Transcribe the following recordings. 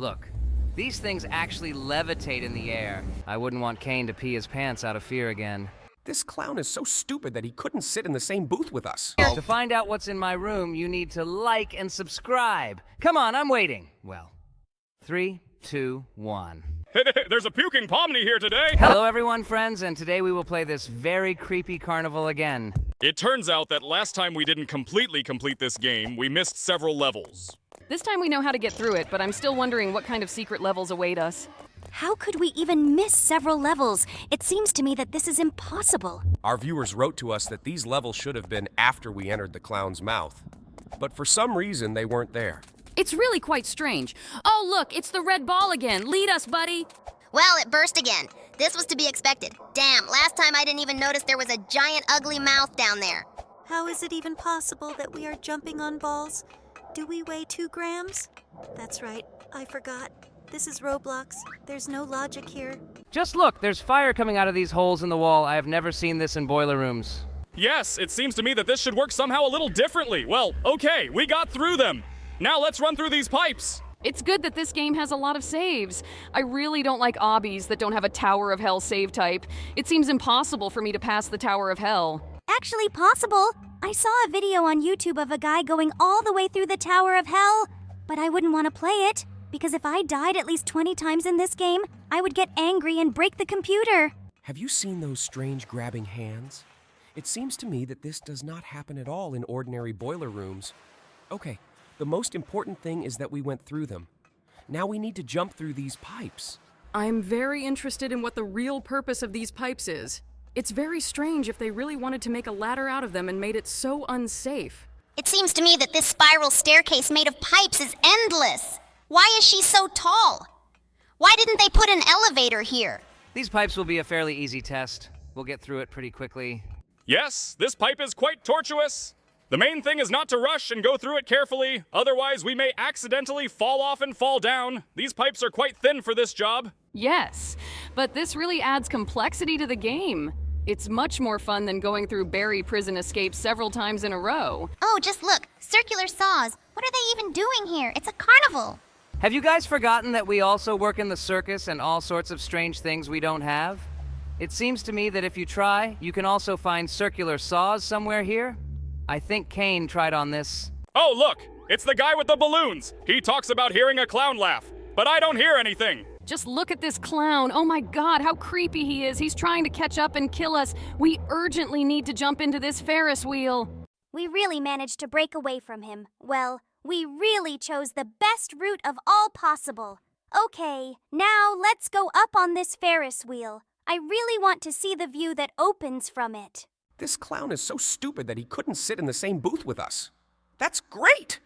Look, these things actually levitate in the air. I wouldn't want Kane to pee his pants out of fear again. This clown is so stupid that he couldn't sit in the same booth with us. To find out what's in my room, you need to like and subscribe. Come on, I'm waiting. Well, 3, 2, 1. There's a puking Pomny here today! Hello everyone, friends, and today we will play this very creepy carnival again. It turns out that last time we didn't completely complete this game, we missed several levels. This time we know how to get through it, but I'm still wondering what kind of secret levels await us. How could we even miss several levels? It seems to me that this is impossible. Our viewers wrote to us that these levels should have been after we entered the clown's mouth. But for some reason, they weren't there. It's really quite strange. Oh, look, it's the red ball again. Lead us, buddy. Well, it burst again. This was to be expected. Damn, last time I didn't even notice there was a giant ugly mouth down there. How is it even possible that we are jumping on balls? Do we weigh 2 grams? That's right, I forgot. This is Roblox. There's no logic here. Just look, there's fire coming out of these holes in the wall. I have never seen this in boiler rooms. Yes, it seems to me that this should work somehow a little differently. Well, okay, we got through them. Now let's run through these pipes. It's good that this game has a lot of saves. I really don't like obbies that don't have a Tower of Hell save type. It seems impossible for me to pass the Tower of Hell. Actually possible. I saw a video on YouTube of a guy going all the way through the Tower of Hell, but I wouldn't want to play it, because if I died at least 20 times in this game, I would get angry and break the computer. Have you seen those strange grabbing hands? It seems to me that this does not happen at all in ordinary boiler rooms. Okay, the most important thing is that we went through them. Now we need to jump through these pipes. I'm very interested in what the real purpose of these pipes is. It's very strange if they really wanted to make a ladder out of them and made it so unsafe. It seems to me that this spiral staircase made of pipes is endless. Why is she so tall? Why didn't they put an elevator here? These pipes will be a fairly easy test. We'll get through it pretty quickly. Yes, this pipe is quite tortuous. The main thing is not to rush and go through it carefully, otherwise we may accidentally fall off and fall down. These pipes are quite thin for this job. Yes, but this really adds complexity to the game. It's much more fun than going through Pomy Prison escapes several times in a row. Oh, just look. Circular saws. What are they even doing here? It's a carnival. Have you guys forgotten that we also work in the circus and all sorts of strange things we don't have? It seems to me that if you try, you can also find circular saws somewhere here. I think Kane tried on this. Oh, look! It's the guy with the balloons! He talks about hearing a clown laugh, but I don't hear anything! Just look at this clown. Oh my God, how creepy he is. He's trying to catch up and kill us. We urgently need to jump into this Ferris wheel. We really managed to break away from him. Well, we really chose the best route of all possible. Okay, now let's go up on this Ferris wheel. I really want to see the view that opens from it. This clown is so stupid that he couldn't sit in the same booth with us. That's great!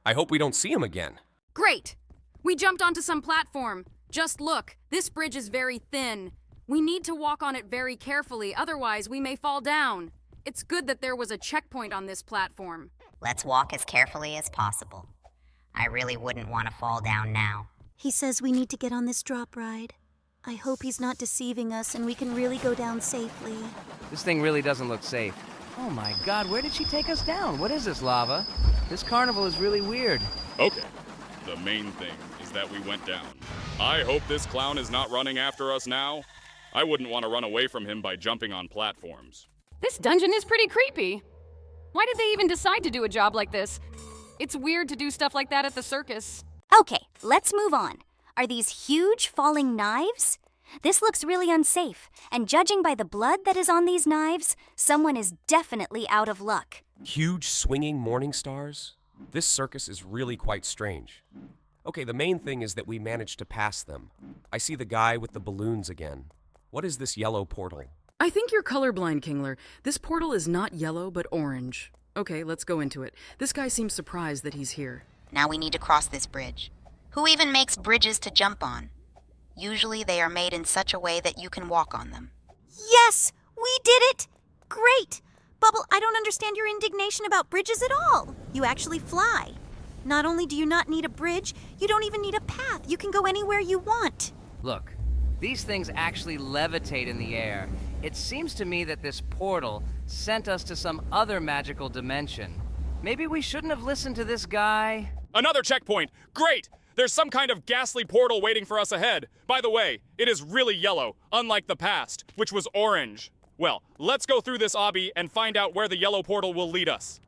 I hope we don't see him again. Great! We jumped onto some platform. Just look, this bridge is very thin. We need to walk on it very carefully, otherwise we may fall down. It's good that there was a checkpoint on this platform. Let's walk as carefully as possible. I really wouldn't want to fall down now. He says we need to get on this drop ride. I hope he's not deceiving us and we can really go down safely. This thing really doesn't look safe. Oh my God, where did she take us down? What is this, lava? This carnival is really weird. Okay, the main thing is that we went down. I hope this clown is not running after us now. I wouldn't want to run away from him by jumping on platforms. This dungeon is pretty creepy. Why did they even decide to do a job like this? It's weird to do stuff like that at the circus. Okay, let's move on. Are these huge falling knives? This looks really unsafe, and judging by the blood that is on these knives, someone is definitely out of luck. Huge swinging morning stars? This circus is really quite strange. Okay, the main thing is that we managed to pass them. I see the guy with the balloons again. What is this yellow portal? I think you're colorblind, Kingler. This portal is not yellow, but orange. Okay, let's go into it. This guy seems surprised that he's here. Now we need to cross this bridge. Who even makes bridges to jump on? Usually they are made in such a way that you can walk on them. Yes! We did it! Great! Bubble, I don't understand your indignation about bridges at all. You actually fly. Not only do you not need a bridge, you don't even need a path. You can go anywhere you want. Look, these things actually levitate in the air. It seems to me that this portal sent us to some other magical dimension. Maybe we shouldn't have listened to this guy. Another checkpoint! Great! There's some kind of ghastly portal waiting for us ahead. By the way, it is really yellow, unlike the past, which was orange. Well, let's go through this obby and find out where the yellow portal will lead us.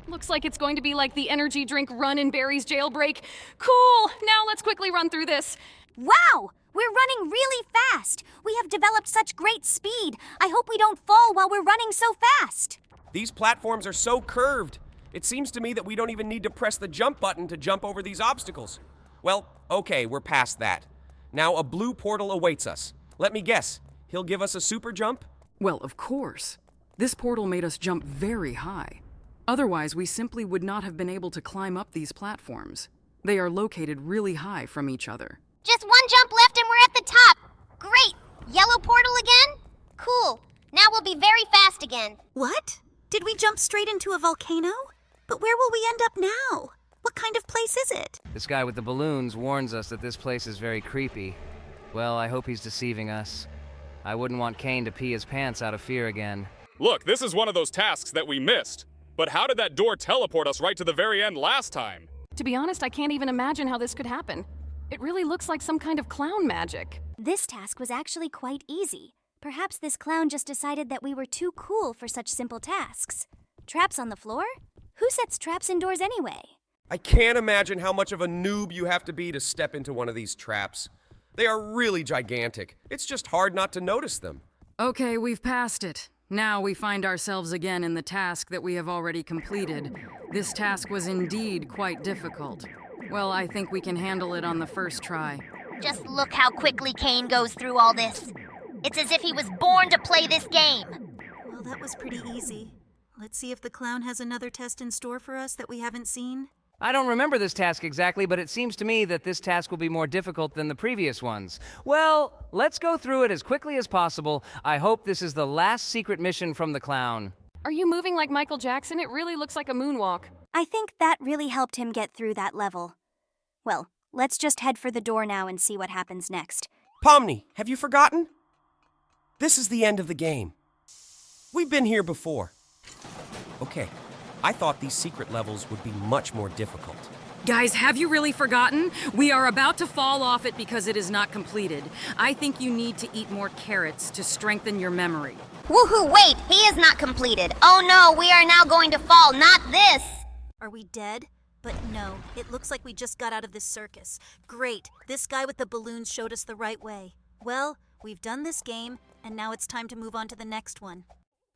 Looks like it's going to be like the energy drink run in Barry's jailbreak. Cool! Now let's quickly run through this. Wow! We're running really fast! We have developed such great speed. I hope we don't fall while we're running so fast. These platforms are so curved. It seems to me that we don't even need to press the jump button to jump over these obstacles. Well, okay, we're past that. Now a blue portal awaits us. Let me guess, he'll give us a super jump? Well, of course. This portal made us jump very high. Otherwise, we simply would not have been able to climb up these platforms. They are located really high from each other. Just one jump left and we're at the top. Great. Yellow portal again? Cool. Now we'll be very fast again. What? Did we jump straight into a volcano? But where will we end up now? What kind of place is it? This guy with the balloons warns us that this place is very creepy. Well, I hope he's deceiving us. I wouldn't want Kane to pee his pants out of fear again. Look, this is one of those tasks that we missed. But how did that door teleport us right to the very end last time? To be honest, I can't even imagine how this could happen. It really looks like some kind of clown magic. This task was actually quite easy. Perhaps this clown just decided that we were too cool for such simple tasks. Traps on the floor? Who sets traps indoors anyway? I can't imagine how much of a noob you have to be to step into one of these traps. They are really gigantic. It's just hard not to notice them. Okay, we've passed it. Now we find ourselves again in the task that we have already completed. This task was indeed quite difficult. Well, I think we can handle it on the first try. Just look how quickly Kane goes through all this. It's as if he was born to play this game. Well, that was pretty easy. Let's see if the clown has another test in store for us that we haven't seen. I don't remember this task exactly, but it seems to me that this task will be more difficult than the previous ones. Well, let's go through it as quickly as possible. I hope this is the last secret mission from the clown. Are you moving like Michael Jackson? It really looks like a moonwalk. I think that really helped him get through that level. Well, let's just head for the door now and see what happens next. Pomni, have you forgotten? This is the end of the game. We've been here before. Okay, I thought these secret levels would be much more difficult. Guys, have you really forgotten? We are about to fall off it because it is not completed. I think you need to eat more carrots to strengthen your memory. Woohoo, wait, he is not completed. Oh no, we are now going to fall, not this. Are we dead? But no, it looks like we just got out of this circus. Great, this guy with the balloons showed us the right way. Well, we've done this game, and now it's time to move on to the next one.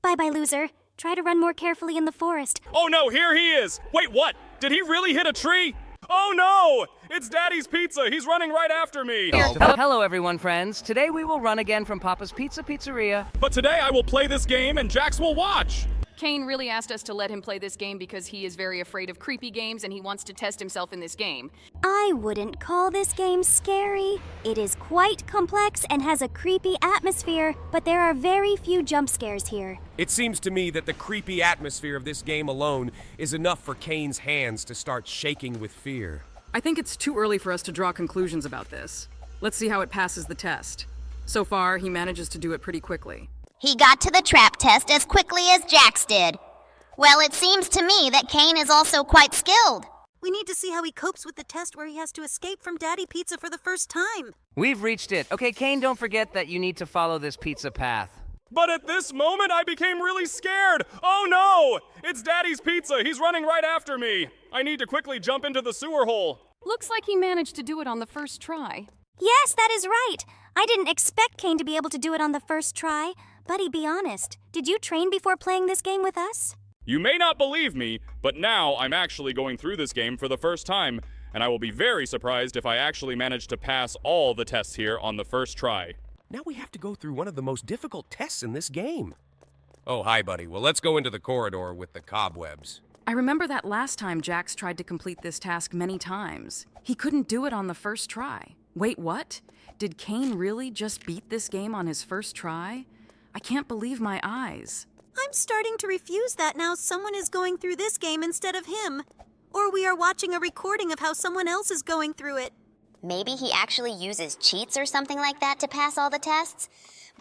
Bye-bye, loser. Try to run more carefully in the forest. Oh no, here he is! Wait, what? Did he really hit a tree? Oh no! It's Daddy's Pizza! He's running right after me! Hello, everyone, friends. Today we will run again from Papa's Pizzeria. But today I will play this game and Jax will watch! Kane really asked us to let him play this game because he is very afraid of creepy games and he wants to test himself in this game. I wouldn't call this game scary. It is quite complex and has a creepy atmosphere, but there are very few jump scares here. It seems to me that the creepy atmosphere of this game alone is enough for Kane's hands to start shaking with fear. I think it's too early for us to draw conclusions about this. Let's see how it passes the test. So far, he manages to do it pretty quickly. He got to the trap test as quickly as Jax did. Well, it seems to me that Kane is also quite skilled. We need to see how he copes with the test where he has to escape from Daddy Pizza for the first time. We've reached it. Okay, Kane, don't forget that you need to follow this pizza path. But at this moment I became really scared! Oh no! It's Daddy's Pizza! He's running right after me! I need to quickly jump into the sewer hole. Looks like he managed to do it on the first try. Yes, that is right. I didn't expect Kane to be able to do it on the first try. Buddy, be honest. Did you train before playing this game with us? You may not believe me, but now I'm actually going through this game for the first time, and I will be very surprised if I actually manage to pass all the tests here on the first try. Now we have to go through one of the most difficult tests in this game. Oh, hi, buddy. Well, let's go into the corridor with the cobwebs. I remember that last time Jax tried to complete this task many times. He couldn't do it on the first try. Wait, what? Did Kane really just beat this game on his first try? I can't believe my eyes. I'm starting to refuse that now someone is going through this game instead of him. Or we are watching a recording of how someone else is going through it. Maybe he actually uses cheats or something like that to pass all the tests?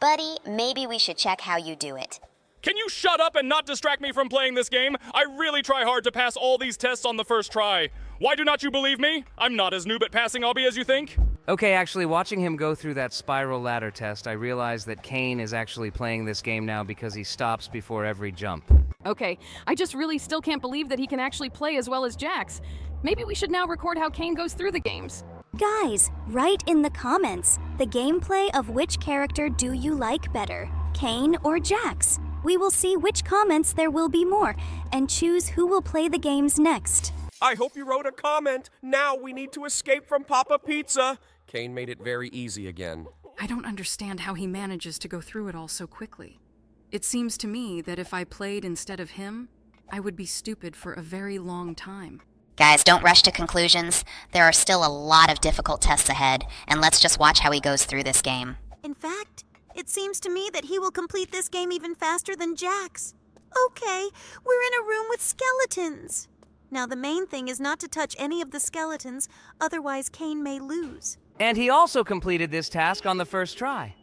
Buddy, maybe we should check how you do it. Can you shut up and not distract me from playing this game? I really try hard to pass all these tests on the first try. Why do not you believe me? I'm not as noob at passing obby as you think. Okay, actually, watching him go through that spiral ladder test, I realized that Kane is actually playing this game now because he stops before every jump. Okay, I just really still can't believe that he can actually play as well as Jax. Maybe we should now record how Kane goes through the games. Guys, write in the comments the gameplay of which character do you like better, Kane or Jax? We will see which comments there will be more and choose who will play the games next. I hope you wrote a comment. Now we need to escape from Papa Pizza. Kane made it very easy again. I don't understand how he manages to go through it all so quickly. It seems to me that if I played instead of him, I would be stupid for a very long time. Guys, don't rush to conclusions. There are still a lot of difficult tests ahead, and let's just watch how he goes through this game. In fact, it seems to me that he will complete this game even faster than Jax. Okay, we're in a room with skeletons. Now, the main thing is not to touch any of the skeletons, otherwise Kane may lose. And he also completed this task on the first try.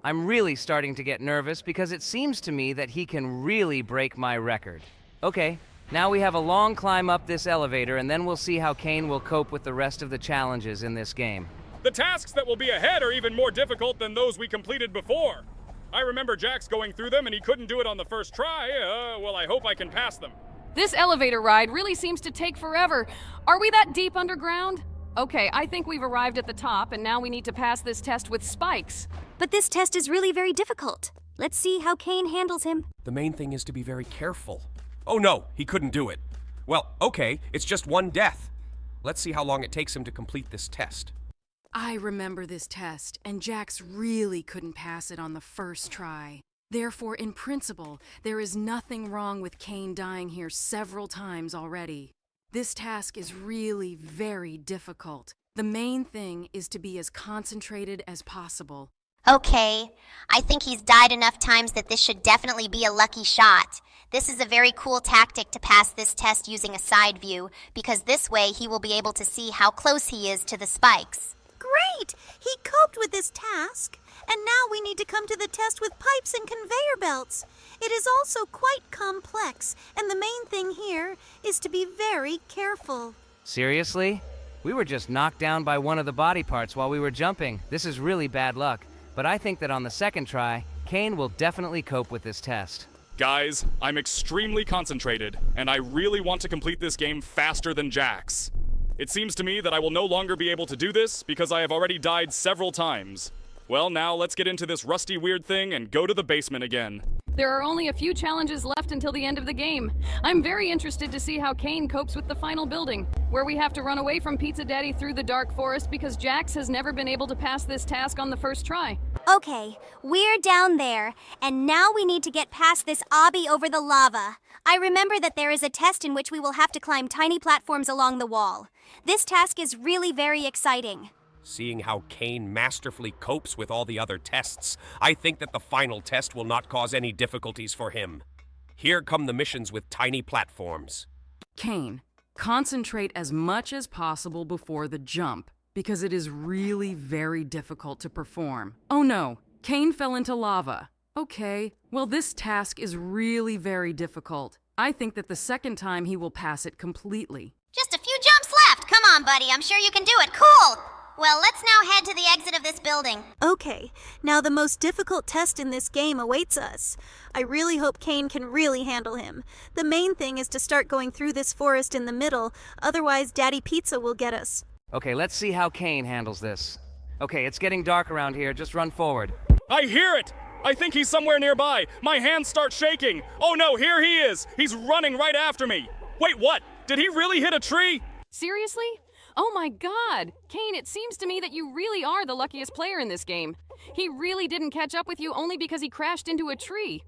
I'm really starting to get nervous because it seems to me that he can really break my record. Okay, now we have a long climb up this elevator, and then we'll see how Kane will cope with the rest of the challenges in this game. The tasks that will be ahead are even more difficult than those we completed before. I remember Jax going through them and he couldn't do it on the first try. Well, I hope I can pass them. This elevator ride really seems to take forever. Are we that deep underground? Okay, I think we've arrived at the top, and now we need to pass this test with spikes. But this test is really very difficult. Let's see how Kane handles him. The main thing is to be very careful. Oh no, he couldn't do it. Well, okay, it's just one death. Let's see how long it takes him to complete this test. I remember this test, and Jax really couldn't pass it on the first try. Therefore, in principle, there is nothing wrong with Kane dying here several times already. This task is really very difficult. The main thing is to be as concentrated as possible. Okay, I think he's died enough times that this should definitely be a lucky shot. This is a very cool tactic to pass this test using a side view, because this way he will be able to see how close he is to the spikes. Great! He coped with this task. And now we need to come to the test with pipes and conveyor belts. It is also quite complex, and the main thing here is to be very careful. Seriously? We were just knocked down by one of the body parts while we were jumping. This is really bad luck, but I think that on the second try, Kane will definitely cope with this test. Guys, I'm extremely concentrated, and I really want to complete this game faster than Jax. It seems to me that I will no longer be able to do this because I have already died several times. Well, now let's get into this rusty weird thing and go to the basement again. There are only a few challenges left until the end of the game. I'm very interested to see how Kane copes with the final building, where we have to run away from Pizza Daddy through the dark forest because Jax has never been able to pass this task on the first try. Okay, we're down there, and now we need to get past this obby over the lava. I remember that there is a test in which we will have to climb tiny platforms along the wall. This task is really very exciting. Seeing how Kane masterfully copes with all the other tests, I think that the final test will not cause any difficulties for him. Here come the missions with tiny platforms. Kane, concentrate as much as possible before the jump, because it is really very difficult to perform. Oh no, Kane fell into lava. Okay, well this task is really very difficult. I think that the second time he will pass it completely. Just a few jumps left. Come on, buddy. I'm sure you can do it. Cool! Well, let's now head to the exit of this building. Okay, now the most difficult test in this game awaits us. I really hope Kane can really handle him. The main thing is to start going through this forest in the middle, otherwise Daddy Pizza will get us. Okay, let's see how Kane handles this. Okay, it's getting dark around here. Just run forward. I hear it! I think he's somewhere nearby. My hands start shaking. Oh no, here he is! He's running right after me. Wait, what? Did he really hit a tree? Seriously? Oh my god! Kane, it seems to me that you really are the luckiest player in this game. He really didn't catch up with you only because he crashed into a tree.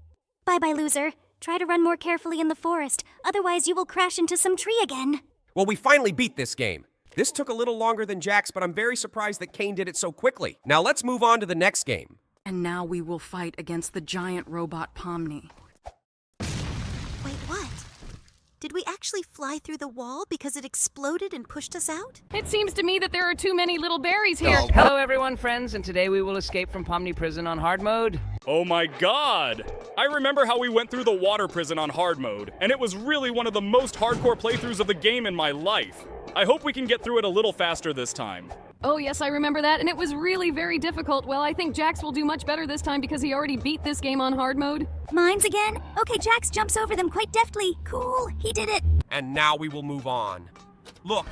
Bye-bye, loser. Try to run more carefully in the forest, otherwise you will crash into some tree again. Well, we finally beat this game. This took a little longer than Jax, but I'm very surprised that Kane did it so quickly. Now let's move on to the next game. And now we will fight against the giant robot Pomni. Wait, what? Did we actually fly through the wall because it exploded and pushed us out? It seems to me that there are too many little berries here. Hello everyone, friends, and today we will escape from Pomy Prison on hard mode. Oh my god! I remember how we went through the water prison on hard mode, and it was really one of the most hardcore playthroughs of the game in my life. I hope we can get through it a little faster this time. Oh yes, I remember that, and it was really very difficult. Well, I think Jax will do much better this time because he already beat this game on hard mode. Mines again? Okay, Jax jumps over them quite deftly. Cool, he did it. And now we will move on. Look,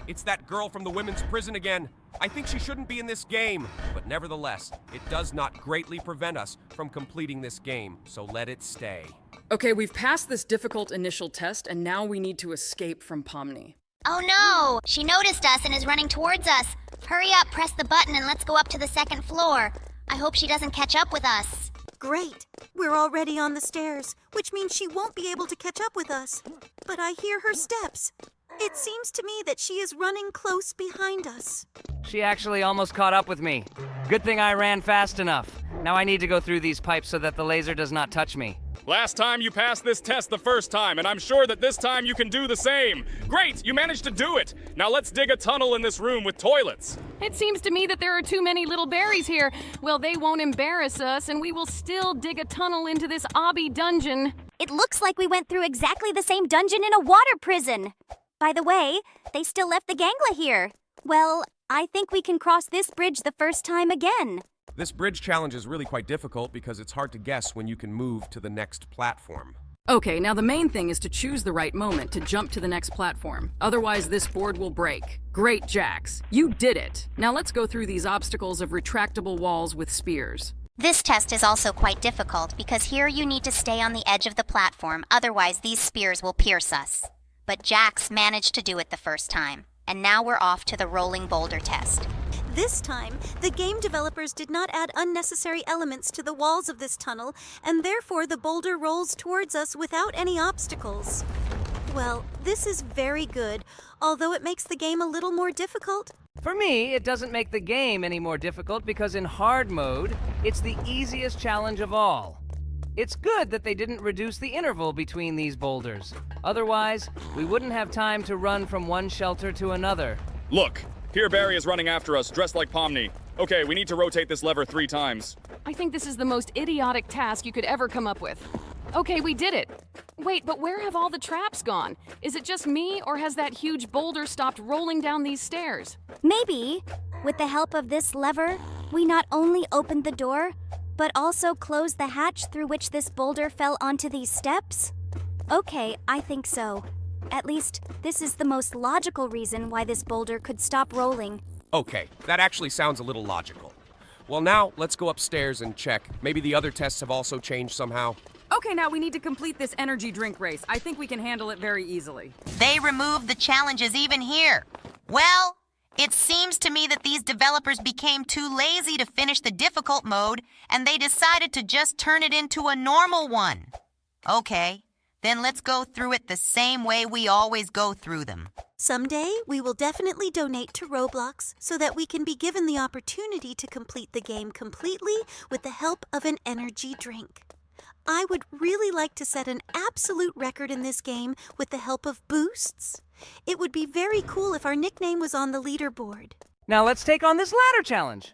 it's that girl from the women's prison again. I think she shouldn't be in this game, but nevertheless, it does not greatly prevent us from completing this game, so let it stay. Okay, we've passed this difficult initial test, and now we need to escape from Pomni. Oh no! She noticed us and is running towards us. Hurry up, press the button, and let's go up to the second floor. I hope she doesn't catch up with us. Great. We're already on the stairs, which means she won't be able to catch up with us. But I hear her steps. It seems to me that she is running close behind us. She actually almost caught up with me. Good thing I ran fast enough. Now I need to go through these pipes so that the laser does not touch me. Last time you passed this test the first time, and I'm sure that this time you can do the same. Great, you managed to do it. Now let's dig a tunnel in this room with toilets. It seems to me that there are too many little berries here. Well, they won't embarrass us, and we will still dig a tunnel into this obby dungeon. It looks like we went through exactly the same dungeon in a water prison. By the way, they still left the gangla here. Well, I think we can cross this bridge the first time again. This bridge challenge is really quite difficult because it's hard to guess when you can move to the next platform. Okay, now the main thing is to choose the right moment to jump to the next platform. Otherwise, this board will break. Great, Jax. You did it. Now let's go through these obstacles of retractable walls with spears. This test is also quite difficult because here you need to stay on the edge of the platform, otherwise these spears will pierce us. But Jax managed to do it the first time, and now we're off to the rolling boulder test. This time, the game developers did not add unnecessary elements to the walls of this tunnel, and therefore the boulder rolls towards us without any obstacles. Well, this is very good, although it makes the game a little more difficult. For me, it doesn't make the game any more difficult because in hard mode, it's the easiest challenge of all. It's good that they didn't reduce the interval between these boulders. Otherwise, we wouldn't have time to run from one shelter to another. Look, here Barry is running after us, dressed like Pomni. Okay, we need to rotate this lever 3 times. I think this is the most idiotic task you could ever come up with. Okay, we did it. Wait, but where have all the traps gone? Is it just me, or has that huge boulder stopped rolling down these stairs? Maybe, with the help of this lever, we not only opened the door, but also closed the hatch through which this boulder fell onto these steps? Okay, I think so. At least, this is the most logical reason why this boulder could stop rolling. Okay, that actually sounds a little logical. Well, now let's go upstairs and check. Maybe the other tests have also changed somehow. Okay, now we need to complete this energy drink race. I think we can handle it very easily. They removed the challenges even here. Well, it seems to me that these developers became too lazy to finish the difficult mode, and they decided to just turn it into a normal one. Okay, then let's go through it the same way we always go through them. Someday, we will definitely donate to Roblox so that we can be given the opportunity to complete the game completely with the help of an energy drink. I would really like to set an absolute record in this game with the help of boosts. It would be very cool if our nickname was on the leaderboard. Now let's take on this ladder challenge.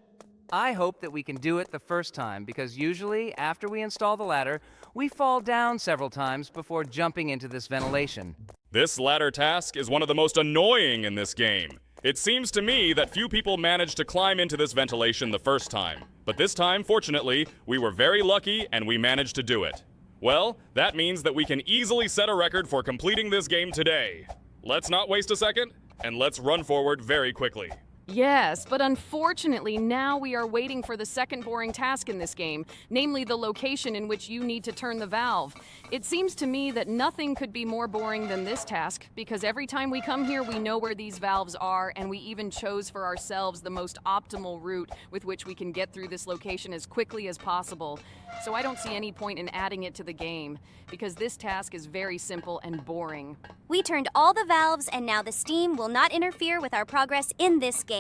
I hope that we can do it the first time because usually after we install the ladder, we fall down several times before jumping into this ventilation. This ladder task is one of the most annoying in this game. It seems to me that few people managed to climb into this ventilation the first time. But this time, fortunately, we were very lucky and we managed to do it. Well, that means that we can easily set a record for completing this game today. Let's not waste a second, and let's run forward very quickly. Yes, but unfortunately, now we are waiting for the second boring task in this game, namely the location in which you need to turn the valve. It seems to me that nothing could be more boring than this task, because every time we come here, we know where these valves are, and we even chose for ourselves the most optimal route with which we can get through this location as quickly as possible. So I don't see any point in adding it to the game, because this task is very simple and boring. We turned all the valves, and now the steam will not interfere with our progress in this game.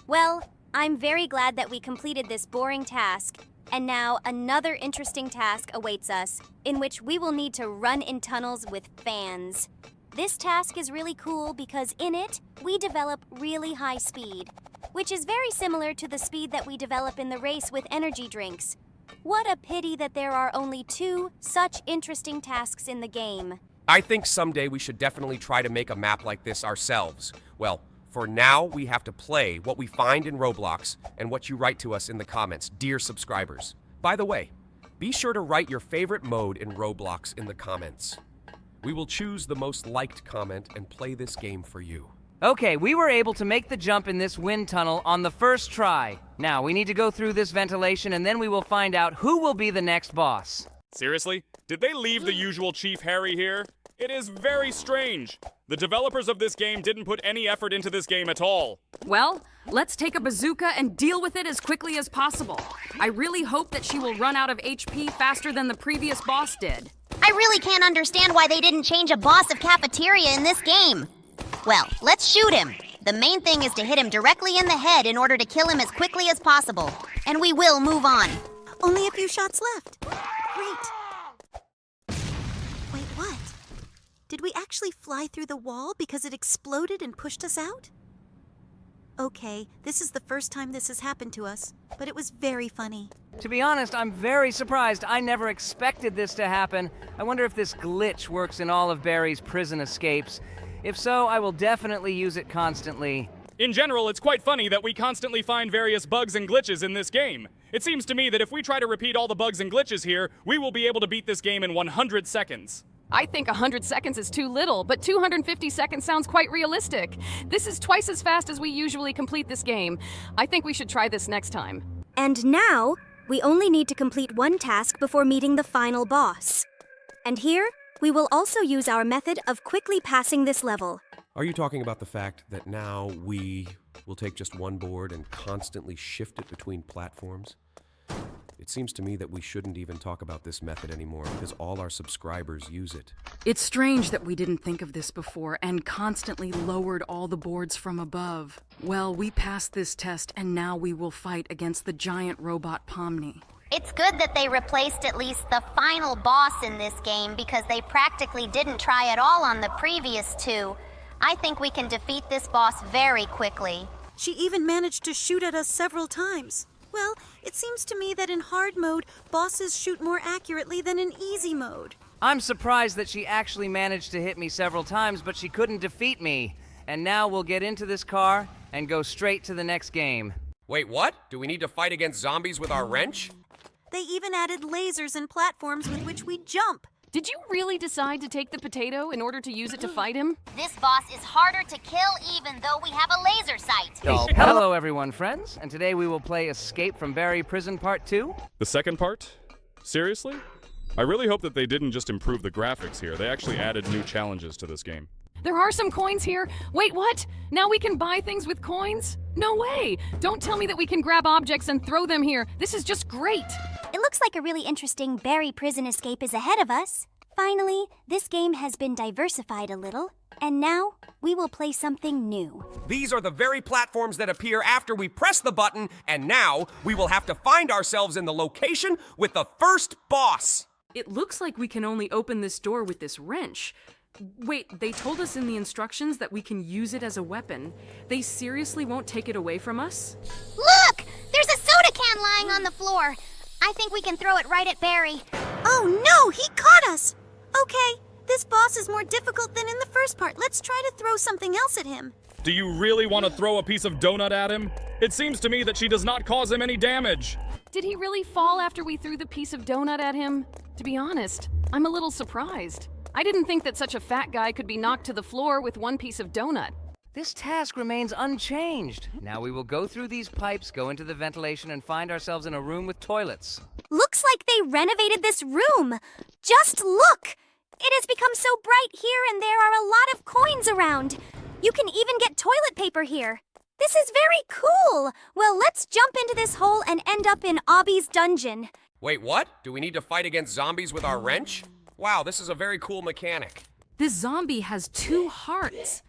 Well, I'm very glad that we completed this boring task. And now another interesting task awaits us, in which we will need to run in tunnels with fans. This task is really cool because in it, we develop really high speed, which is very similar to the speed that we develop in the race with energy drinks. What a pity that there are only 2 such interesting tasks in the game. I think someday we should definitely try to make a map like this ourselves. Well, for now, we have to play what we find in Roblox and what you write to us in the comments, dear subscribers. By the way, be sure to write your favorite mode in Roblox in the comments. We will choose the most liked comment and play this game for you. Okay, we were able to make the jump in this wind tunnel on the first try. Now, we need to go through this ventilation and then we will find out who will be the next boss. Seriously? Did they leave the usual Chief Harry here? It is very strange. The developers of this game didn't put any effort into this game at all. Well, let's take a bazooka and deal with it as quickly as possible. I really hope that she will run out of HP faster than the previous boss did. I really can't understand why they didn't change a boss of Cafeteria in this game. Well, let's shoot him. The main thing is to hit him directly in the head in order to kill him as quickly as possible. And we will move on. Only a few shots left. Great. Wait, what? Did we actually fly through the wall because it exploded and pushed us out? Okay, this is the first time this has happened to us, but it was very funny. To be honest, I'm very surprised. I never expected this to happen. I wonder if this glitch works in all of Barry's prison escapes. If so, I will definitely use it constantly. In general, it's quite funny that we constantly find various bugs and glitches in this game. It seems to me that if we try to repeat all the bugs and glitches here, we will be able to beat this game in 100 seconds. I think 100 seconds is too little, but 250 seconds sounds quite realistic. This is twice as fast as we usually complete this game. I think we should try this next time. And now, we only need to complete one task before meeting the final boss. And here, we will also use our method of quickly passing this level. Are you talking about the fact that now we will take just one board and constantly shift it between platforms? It seems to me that we shouldn't even talk about this method anymore because all our subscribers use it. It's strange that we didn't think of this before and constantly lowered all the boards from above. Well, we passed this test and now we will fight against the giant robot Pomni. It's good that they replaced at least the final boss in this game because they practically didn't try at all on the previous 2. I think we can defeat this boss very quickly. She even managed to shoot at us several times. Well, it seems to me that in hard mode, bosses shoot more accurately than in easy mode. I'm surprised that she actually managed to hit me several times, but she couldn't defeat me. And now we'll get into this car and go straight to the next game. Wait, what? Do we need to fight against zombies with our wrench? They even added lasers and platforms with which we jump. Did you really decide to take the potato in order to use it to fight him? This boss is harder to kill even though we have a laser sight. Hello everyone, friends, and today we will play Escape from Barry Prison Part 2. The second part? Seriously? I really hope that they didn't just improve the graphics here. They actually added new challenges to this game. There are some coins here. Wait, what? Now we can buy things with coins? No way! Don't tell me that we can grab objects and throw them here. This is just great. It looks like a really interesting Barry prison escape is ahead of us. Finally, this game has been diversified a little, and now we will play something new. These are the very platforms that appear after we press the button, and now we will have to find ourselves in the location with the first boss. It looks like we can only open this door with this wrench. Wait, they told us in the instructions that we can use it as a weapon. They seriously won't take it away from us? Look! There's a soda can lying on the floor. I think we can throw it right at Barry. Oh no, he caught us! Okay, this boss is more difficult than in the first part. Let's try to throw something else at him. Do you really want to throw a piece of donut at him? It seems to me that she does not cause him any damage. Did he really fall after we threw the piece of donut at him? To be honest, I'm a little surprised. I didn't think that such a fat guy could be knocked to the floor with one piece of donut. This task remains unchanged. Now we will go through these pipes, go into the ventilation, and find ourselves in a room with toilets. Looks like they renovated this room. Just look! It has become so bright here and there are a lot of coins around. You can even get toilet paper here. This is very cool. Well, let's jump into this hole and end up in Obby's dungeon. Wait, what? Do we need to fight against zombies with our wrench? Wow, this is a very cool mechanic. This zombie has 2 hearts.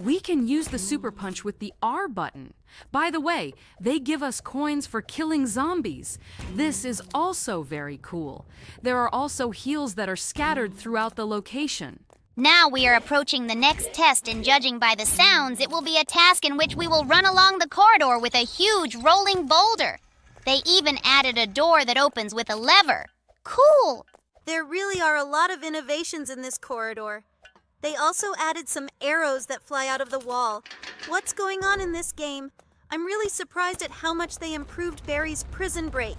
We can use the super punch with the R button. By the way, they give us coins for killing zombies. This is also very cool. There are also heals that are scattered throughout the location. Now we are approaching the next test, and judging by the sounds, it will be a task in which we will run along the corridor with a huge rolling boulder. They even added a door that opens with a lever. Cool! There really are a lot of innovations in this corridor. They also added some arrows that fly out of the wall. What's going on in this game? I'm really surprised at how much they improved Barry's prison break.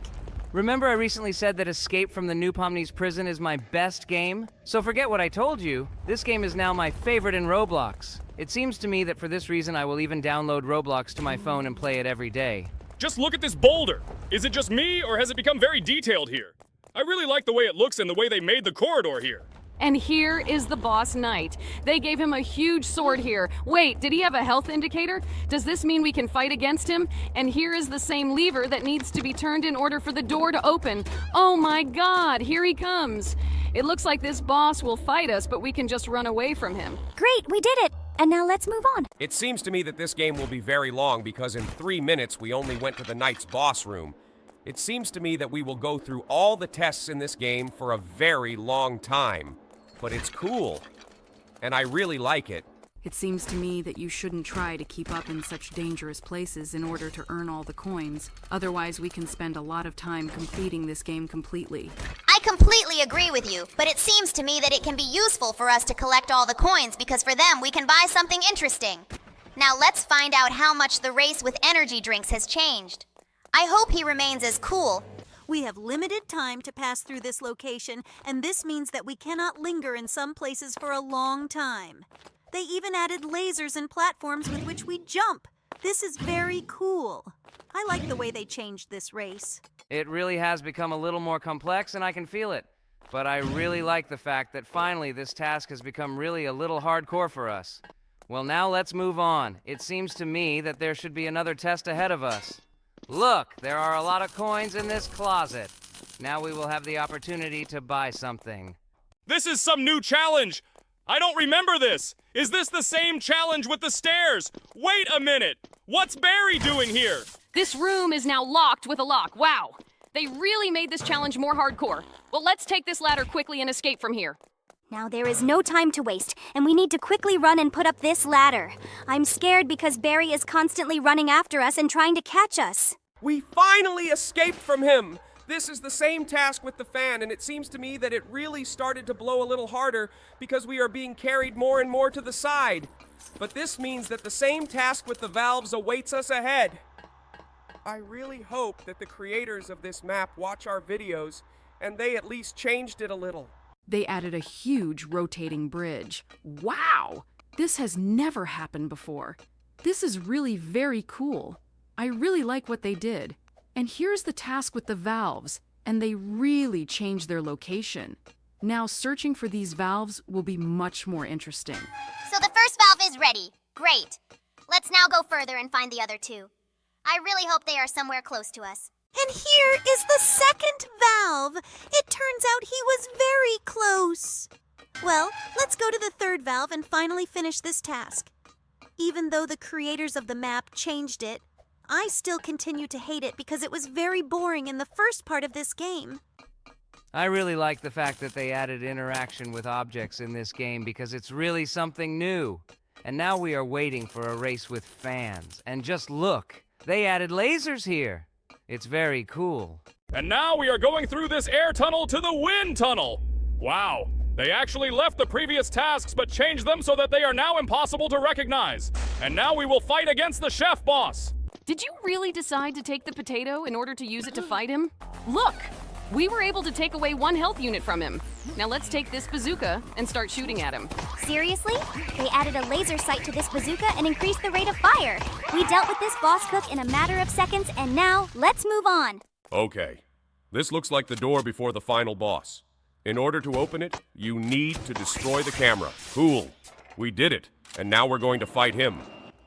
Remember I recently said that Escape from the New Pomy Prison is my best game? So forget what I told you. This game is now my favorite in Roblox. It seems to me that for this reason I will even download Roblox to my phone and play it every day. Just look at this boulder. Is it just me, or has it become very detailed here? I really like the way it looks and the way they made the corridor here. And here is the boss knight. They gave him a huge sword here. Wait, did he have a health indicator? Does this mean we can fight against him? And here is the same lever that needs to be turned in order for the door to open. Oh my god, here he comes. It looks like this boss will fight us, but we can just run away from him. Great, we did it! And now let's move on. It seems to me that this game will be very long because in 3 minutes we only went to the knight's boss room. It seems to me that we will go through all the tests in this game for a very long time. But it's cool, and I really like it. It seems to me that you shouldn't try to keep up in such dangerous places in order to earn all the coins. Otherwise, we can spend a lot of time completing this game completely. I completely agree with you, but it seems to me that it can be useful for us to collect all the coins because for them we can buy something interesting. Now let's find out how much the race with energy drinks has changed. I hope he remains as cool. We have limited time to pass through this location, and this means that we cannot linger in some places for a long time. They even added lasers and platforms with which we jump. This is very cool. I like the way they changed this race. It really has become a little more complex and I can feel it. But I really like the fact that finally this task has become really a little hardcore for us. Well, now let's move on. It seems to me that there should be another test ahead of us. Look, there are a lot of coins in this closet. Now we will have the opportunity to buy something. This is some new challenge. I don't remember this. Is this the same challenge with the stairs? Wait a minute. What's Barry doing here? This room is now locked with a lock. Wow. They really made this challenge more hardcore. Well, let's take this ladder quickly and escape from here. Now there is no time to waste, and we need to quickly run and put up this ladder. I'm scared because Barry is constantly running after us and trying to catch us. We finally escaped from him! This is the same task with the fan, and it seems to me that it really started to blow a little harder because we are being carried more and more to the side. But this means that the same task with the valves awaits us ahead. I really hope that the creators of this map watch our videos, and they at least changed it a little. They added a huge rotating bridge. Wow! This has never happened before. This is really very cool. I really like what they did. And here's the task with the valves, and they really changed their location. Now searching for these valves will be much more interesting. So the first valve is ready. Great. Let's now go further and find the other two. I really hope they are somewhere close to us. And here is the second valve. It turns out he was very close. Well, let's go to the third valve and finally finish this task. Even though the creators of the map changed it, I still continue to hate it because it was very boring in the first part of this game. I really like the fact that they added interaction with objects in this game because it's really something new. And now we are waiting for a race with fans. And just look, they added lasers here. It's very cool. And now we are going through this air tunnel to the wind tunnel. Wow, they actually left the previous tasks but changed them so that they are now impossible to recognize. And now we will fight against the chef boss. Did you really decide to take the potato in order to use it to fight him? Look! We were able to take away 1 health unit from him. Now let's take this bazooka and start shooting at him. Seriously? They added a laser sight to this bazooka and increased the rate of fire. We dealt with this boss cook in a matter of seconds, and now let's move on. Okay. This looks like the door before the final boss. In order to open it, you need to destroy the camera. Cool. We did it, and now we're going to fight him.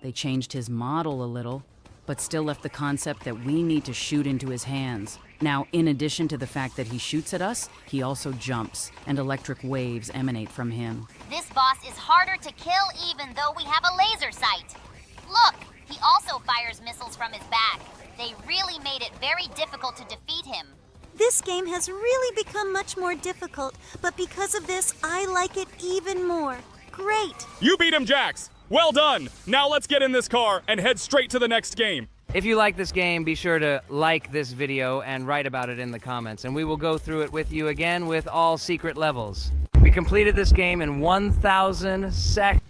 They changed his model a little, but still left the concept that we need to shoot into his hands. Now, in addition to the fact that he shoots at us, he also jumps, and electric waves emanate from him. This boss is harder to kill even though we have a laser sight. Look, He also fires missiles from his back. They really made it very difficult to defeat him. This game has really become much more difficult, but because of this, I like it even more. Great! You beat him, Jax! Well done! Now let's get in this car and head straight to the next game. If you like this game, be sure to like this video and write about it in the comments, and we will go through it with you again with all secret levels. We completed this game in 1,000 seconds.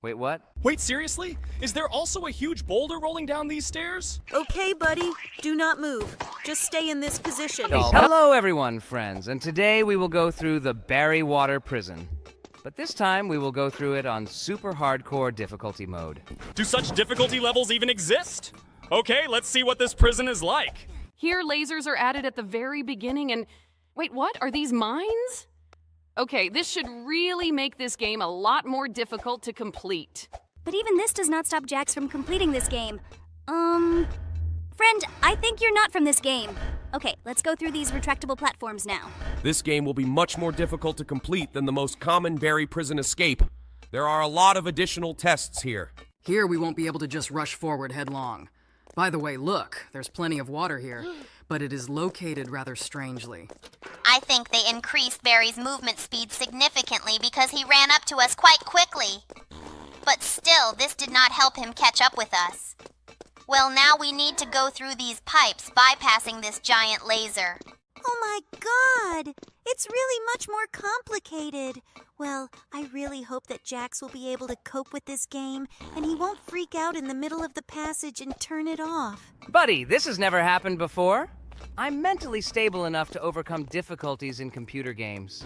Wait, what? Wait, seriously? Is there also a huge boulder rolling down these stairs? Okay, buddy, do not move. Just stay in this position. Hello, everyone, friends, and today we will go through the Barrywater Prison. But this time, we will go through it on super hardcore difficulty mode. Do such difficulty levels even exist? Okay, let's see what this prison is like. Here, lasers are added at the very beginning and... Wait, what? Are these mines? Okay, this should really make this game a lot more difficult to complete. But even this does not stop Jax from completing this game. Friend, I think you're not from this game. Okay, let's go through these retractable platforms now. This game will be much more difficult to complete than the most common Barry Prison escape. There are a lot of additional tests here. Here, we won't be able to just rush forward headlong. By the way, look, there's plenty of water here, but it is located rather strangely. I think they increased Barry's movement speed significantly because he ran up to us quite quickly. But still, this did not help him catch up with us. Well, now we need to go through these pipes, bypassing this giant laser. Oh my god! It's really much more complicated. Well, I really hope that Jax will be able to cope with this game, and he won't freak out in the middle of the passage and turn it off. Buddy, this has never happened before. I'm mentally stable enough to overcome difficulties in computer games.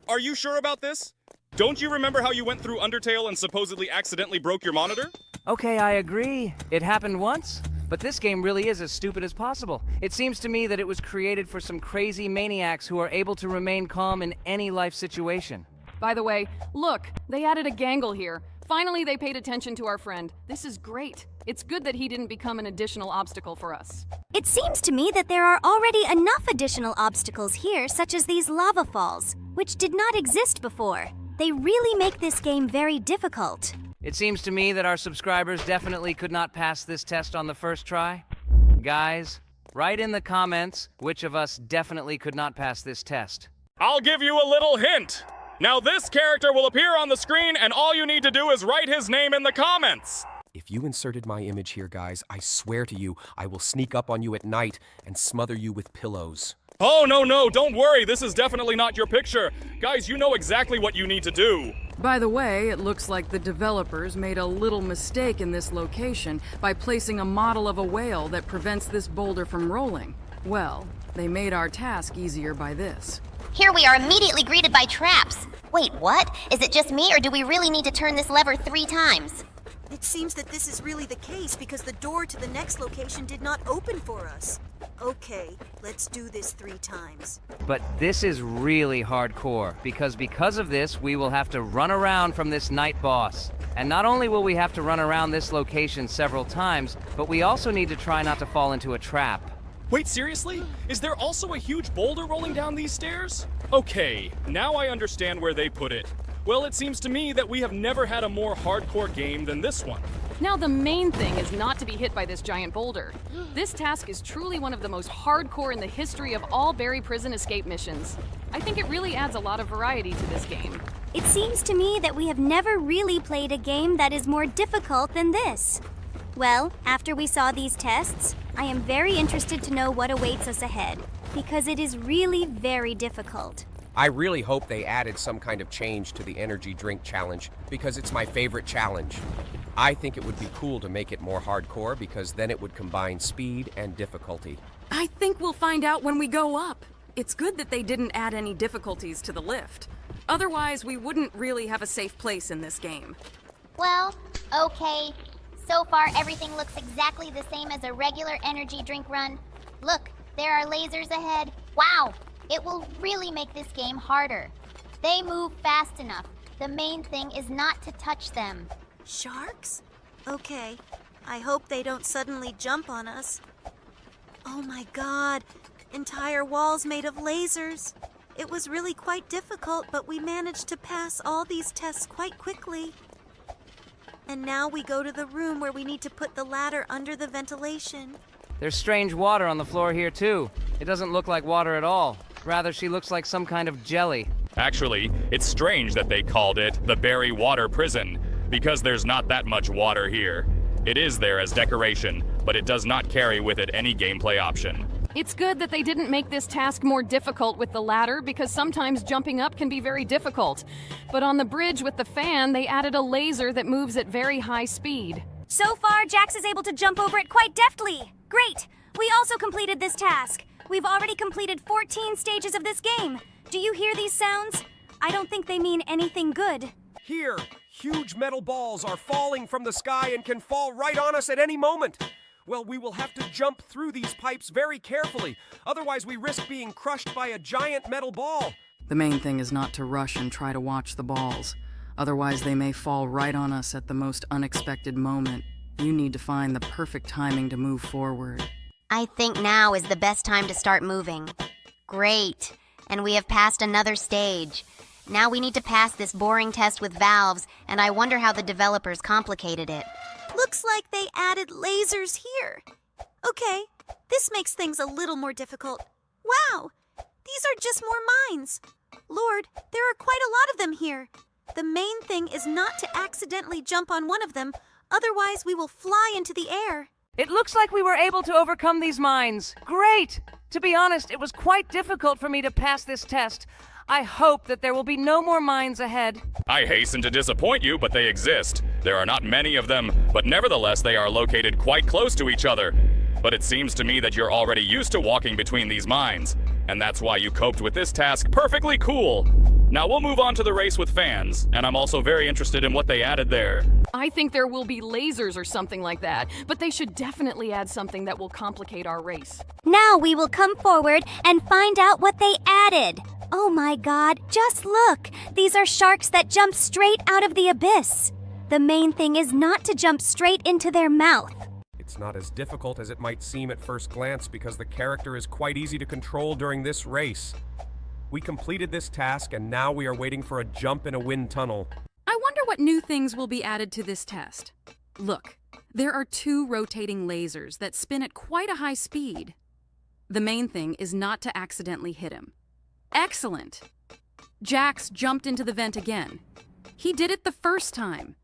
Are you sure about this? Don't you remember how you went through Undertale and supposedly accidentally broke your monitor? Okay, I agree. It happened once, but this game really is as stupid as possible. It seems to me that it was created for some crazy maniacs who are able to remain calm in any life situation. By the way, look, they added a gangle here. Finally, they paid attention to our friend. This is great. It's good that he didn't become an additional obstacle for us. It seems to me that there are already enough additional obstacles here, such as these lava falls, which did not exist before. They really make this game very difficult. It seems to me that our subscribers definitely could not pass this test on the first try. Guys, write in the comments which of us definitely could not pass this test. I'll give you a little hint. Now this character will appear on the screen and all you need to do is write his name in the comments. If you inserted my image here, guys, I swear to you, I will sneak up on you at night and smother you with pillows. Oh, no, don't worry. This is definitely not your picture. Guys, you know exactly what you need to do. By the way, it looks like the developers made a little mistake in this location by placing a model of a whale that prevents this boulder from rolling. Well, they made our task easier by this. Here we are immediately greeted by traps. Wait, what? Is it just me, or do we really need to turn this lever 3 times? It seems that this is really the case because the door to the next location did not open for us. Okay, let's do this 3 times. But this is really hardcore, because of this, we will have to run around from this night boss. And not only will we have to run around this location several times, but we also need to try not to fall into a trap. Wait, seriously? Is there also a huge boulder rolling down these stairs? Okay, now I understand where they put it. Well, it seems to me that we have never had a more hardcore game than this one. Now the main thing is not to be hit by this giant boulder. This task is truly one of the most hardcore in the history of all Barry Prison escape missions. I think it really adds a lot of variety to this game. It seems to me that we have never really played a game that is more difficult than this. Well, after we saw these tests, I am very interested to know what awaits us ahead, because it is really very difficult. I really hope they added some kind of change to the energy drink challenge, because it's my favorite challenge. I think it would be cool to make it more hardcore, because then it would combine speed and difficulty. I think we'll find out when we go up. It's good that they didn't add any difficulties to the lift. Otherwise, we wouldn't really have a safe place in this game. Well, okay. So far, everything looks exactly the same as a regular energy drink run. Look, there are lasers ahead. Wow! It will really make this game harder. They move fast enough. The main thing is not to touch them. Sharks? Okay, I hope they don't suddenly jump on us. Oh my god, entire walls made of lasers. It was really quite difficult, but we managed to pass all these tests quite quickly. And now we go to the room where we need to put the ladder under the ventilation. There's strange water on the floor here, too. It doesn't look like water at all. Rather, she looks like some kind of jelly. Actually, it's strange that they called it the Berry Water Prison, because there's not that much water here. It is there as decoration, but it does not carry with it any gameplay option. It's good that they didn't make this task more difficult with the ladder, because sometimes jumping up can be very difficult. But on the bridge with the fan, they added a laser that moves at very high speed. So far, Jax is able to jump over it quite deftly. Great! We also completed this task. We've already completed 14 stages of this game. Do you hear these sounds? I don't think they mean anything good. Here, huge metal balls are falling from the sky and can fall right on us at any moment. Well, we will have to jump through these pipes very carefully. Otherwise, we risk being crushed by a giant metal ball. The main thing is not to rush and try to watch the balls. Otherwise, they may fall right on us at the most unexpected moment. You need to find the perfect timing to move forward. I think now is the best time to start moving. Great. And we have passed another stage. Now we need to pass this boring test with valves, and I wonder how the developers complicated it. Looks like they added lasers here. Okay, this makes things a little more difficult. Wow, these are just more mines. Lord, there are quite a lot of them here. The main thing is not to accidentally jump on one of them, otherwise we will fly into the air. It looks like we were able to overcome these mines. Great! To be honest, it was quite difficult for me to pass this test. I hope that there will be no more mines ahead. I hasten to disappoint you, but they exist. There are not many of them, but nevertheless they are located quite close to each other. But it seems to me that you're already used to walking between these mines, and that's why you coped with this task perfectly cool. Now we'll move on to the race with fans, and I'm also very interested in what they added there. I think there will be lasers or something like that, but they should definitely add something that will complicate our race. Now we will come forward and find out what they added. Oh my god, just look! These are sharks that jump straight out of the abyss. The main thing is not to jump straight into their mouth. It's not as difficult as it might seem at first glance because the character is quite easy to control during this race. We completed this task and now we are waiting for a jump in a wind tunnel. I wonder what new things will be added to this test. Look, there are 2 rotating lasers that spin at quite a high speed. The main thing is not to accidentally hit him. Excellent! Jax jumped into the vent again. He did it the first time.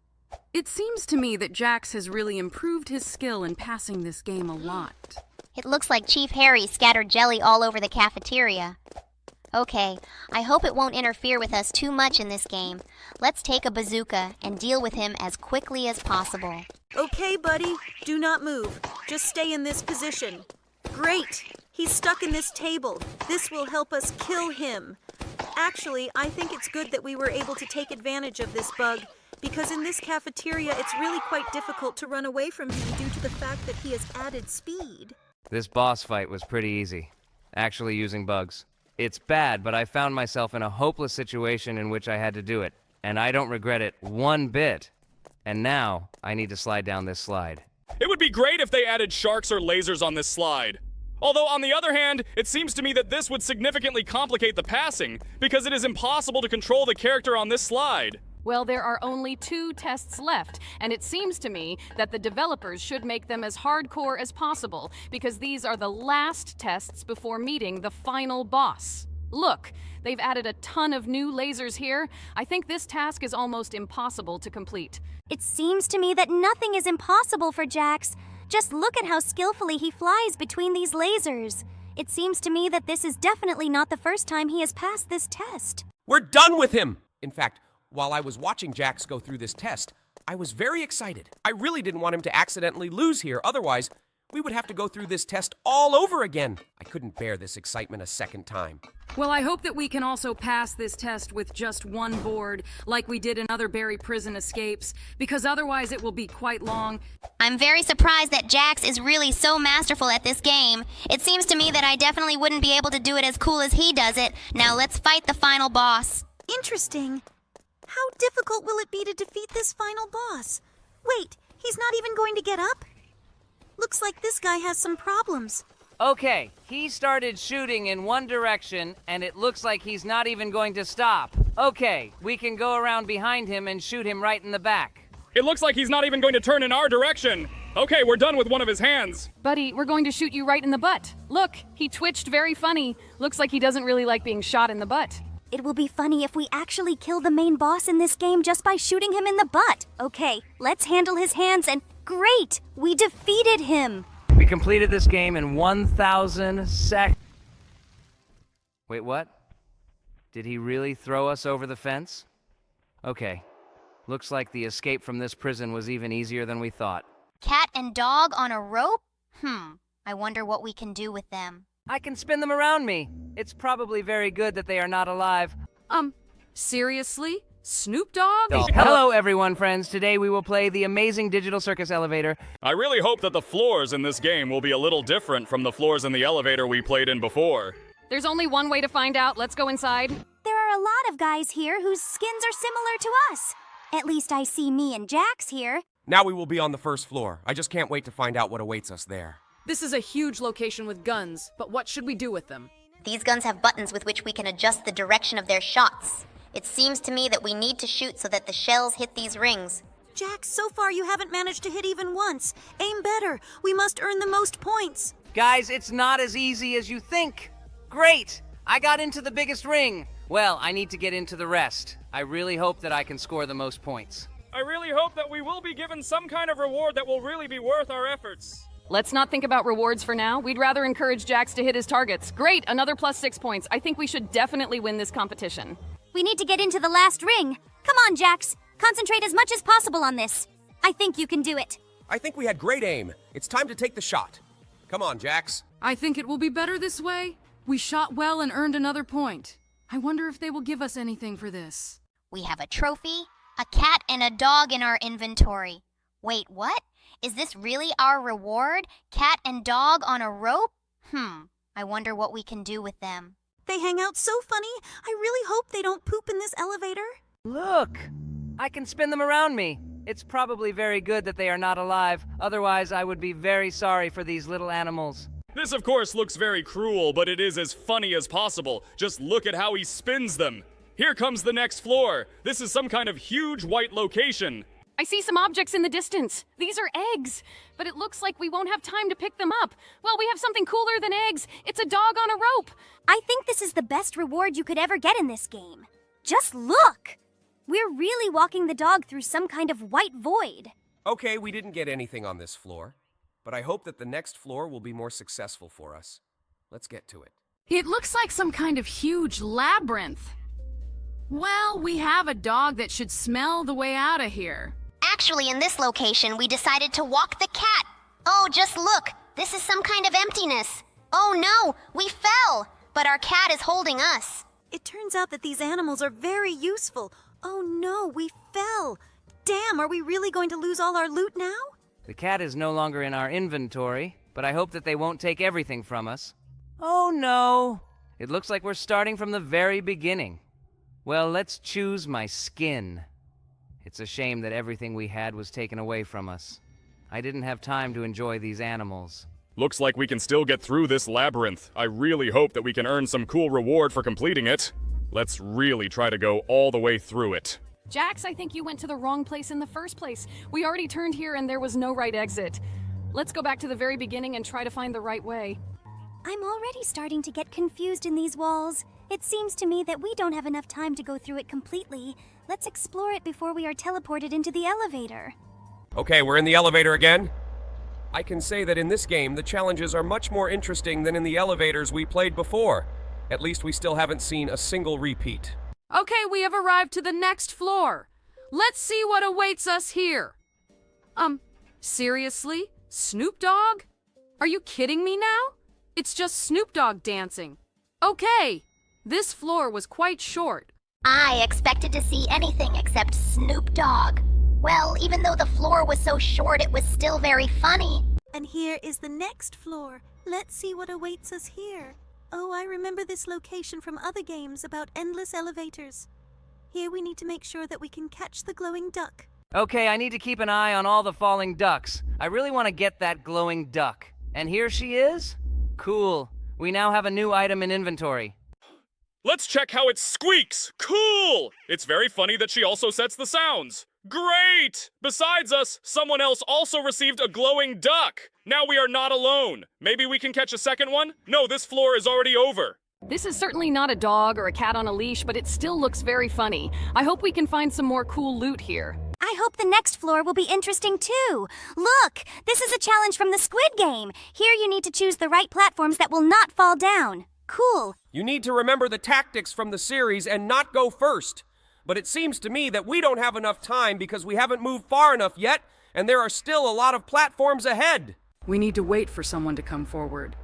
It seems to me that Jax has really improved his skill in passing this game a lot. It looks like Chief Harry scattered jelly all over the cafeteria. Okay, I hope it won't interfere with us too much in this game. Let's take a bazooka and deal with him as quickly as possible. Okay, buddy, do not move. Just stay in this position. Great! He's stuck in this table. This will help us kill him. Actually, I think it's good that we were able to take advantage of this bug, because in this cafeteria it's really quite difficult to run away from him due to the fact that he has added speed. This boss fight was pretty easy, actually using bugs. It's bad, but I found myself in a hopeless situation in which I had to do it, and I don't regret it one bit. And now, I need to slide down this slide. It would be great if they added sharks or lasers on this slide. Although, on the other hand, it seems to me that this would significantly complicate the passing, because it is impossible to control the character on this slide. Well, there are only 2 tests left, and it seems to me that the developers should make them as hardcore as possible, because these are the last tests before meeting the final boss. Look, they've added a ton of new lasers here. I think this task is almost impossible to complete. It seems to me that nothing is impossible for Jax. Just look at how skillfully he flies between these lasers. It seems to me that this is definitely not the first time he has passed this test. We're done with him! In fact, while I was watching Jax go through this test, I was very excited. I really didn't want him to accidentally lose here, otherwise we would have to go through this test all over again. I couldn't bear this excitement a second time. Well, I hope that we can also pass this test with just 1 board, like we did in other Berry Prison escapes, because otherwise it will be quite long. I'm very surprised that Jax is really so masterful at this game. It seems to me that I definitely wouldn't be able to do it as cool as he does it. Now let's fight the final boss. Interesting. How difficult will it be to defeat this final boss? Wait, he's not even going to get up? Looks like this guy has some problems. Okay, he started shooting in one direction, and it looks like he's not even going to stop. Okay, we can go around behind him and shoot him right in the back. It looks like he's not even going to turn in our direction. Okay, we're done with one of his hands. Buddy, we're going to shoot you right in the butt. Look, he twitched very funny. Looks like he doesn't really like being shot in the butt. It will be funny if we actually kill the main boss in this game just by shooting him in the butt. Okay, let's handle his hands and great! We defeated him! We completed this game in 1,000 seconds. Wait, what? Did he really throw us over the fence? Okay. Looks like the escape from this prison was even easier than we thought. Cat and dog on a rope? I wonder what we can do with them. I can spin them around me. It's probably very good that they are not alive. Seriously? Snoop Dogg? Hello, everyone, friends. Today we will play the amazing digital circus elevator. I really hope that the floors in this game will be a little different from the floors in the elevator we played in before. There's only one way to find out. Let's go inside. There are a lot of guys here whose skins are similar to us. At least I see me and Jax here. Now we will be on the first floor. I just can't wait to find out what awaits us there. This is a huge location with guns, but what should we do with them? These guns have buttons with which we can adjust the direction of their shots. It seems to me that we need to shoot so that the shells hit these rings. Jax, so far you haven't managed to hit even once. Aim better. We must earn the most points. Guys, it's not as easy as you think. Great! I got into the biggest ring. Well, I need to get into the rest. I really hope that I can score the most points. I really hope that we will be given some kind of reward that will really be worth our efforts. Let's not think about rewards for now. We'd rather encourage Jax to hit his targets. Great, another plus 6 points. I think we should definitely win this competition. We need to get into the last ring. Come on, Jax. Concentrate as much as possible on this. I think you can do it. I think we had great aim. It's time to take the shot. Come on, Jax. I think it will be better this way. We shot well and earned another point. I wonder if they will give us anything for this. We have a trophy, a cat, and a dog in our inventory. Wait, what? Is this really our reward? Cat and dog on a rope? I wonder what we can do with them. They hang out so funny. I really hope they don't poop in this elevator. Look! I can spin them around me. It's probably very good that they are not alive. Otherwise, I would be very sorry for these little animals. This, of course, looks very cruel, but it is as funny as possible. Just look at how he spins them. Here comes the next floor. This is some kind of huge white location. I see some objects in the distance. These are eggs, but it looks like we won't have time to pick them up. Well, we have something cooler than eggs. It's a dog on a rope. I think this is the best reward you could ever get in this game. Just look! We're really walking the dog through some kind of white void. Okay, we didn't get anything on this floor, but I hope that the next floor will be more successful for us. Let's get to it. It looks like some kind of huge labyrinth. Well, we have a dog that should smell the way out of here. Actually, in this location, we decided to walk the cat. Oh, just look. This is some kind of emptiness. Oh no, we fell. But our cat is holding us. It turns out that these animals are very useful. Oh no, we fell. Damn, are we really going to lose all our loot now? The cat is no longer in our inventory, but I hope that they won't take everything from us. Oh no! It looks like we're starting from the very beginning. Well, let's choose my skin. It's a shame that everything we had was taken away from us. I didn't have time to enjoy these animals. Looks like we can still get through this labyrinth. I really hope that we can earn some cool reward for completing it. Let's really try to go all the way through it. Jax, I think you went to the wrong place in the first place. We already turned here and there was no right exit. Let's go back to the very beginning and try to find the right way. I'm already starting to get confused in these walls. It seems to me that we don't have enough time to go through it completely. Let's explore it before we are teleported into the elevator. Okay, we're in the elevator again. I can say that in this game, the challenges are much more interesting than in the elevators we played before. At least we still haven't seen a single repeat. Okay, we have arrived to the next floor. Let's see what awaits us here. Seriously? Snoop Dogg? Are you kidding me now? It's just Snoop Dogg dancing. Okay, this floor was quite short. I expected to see anything except Snoop Dogg. Well, even though the floor was so short, it was still very funny. And here is the next floor. Let's see what awaits us here. Oh, I remember this location from other games about endless elevators. Here we need to make sure that we can catch the glowing duck. Okay, I need to keep an eye on all the falling ducks. I really want to get that glowing duck. And here she is? Cool. We now have a new item in inventory. Let's check how it squeaks! Cool! It's very funny that she also sets the sounds. Great! Besides us, someone else also received a glowing duck. Now we are not alone. Maybe we can catch a second one? No, this floor is already over. This is certainly not a dog or a cat on a leash, but it still looks very funny. I hope we can find some more cool loot here. I hope the next floor will be interesting too. Look, this is a challenge from the Squid Game. Here you need to choose the right platforms that will not fall down. Cool. You need to remember the tactics from the series and not go first. But it seems to me that we don't have enough time because we haven't moved far enough yet, and there are still a lot of platforms ahead. We need to wait for someone to come forward.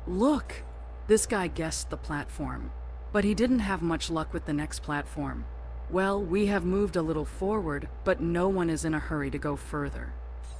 Look, this guy guessed the platform, but he didn't have much luck with the next platform. Well, we have moved a little forward, but no one is in a hurry to go further.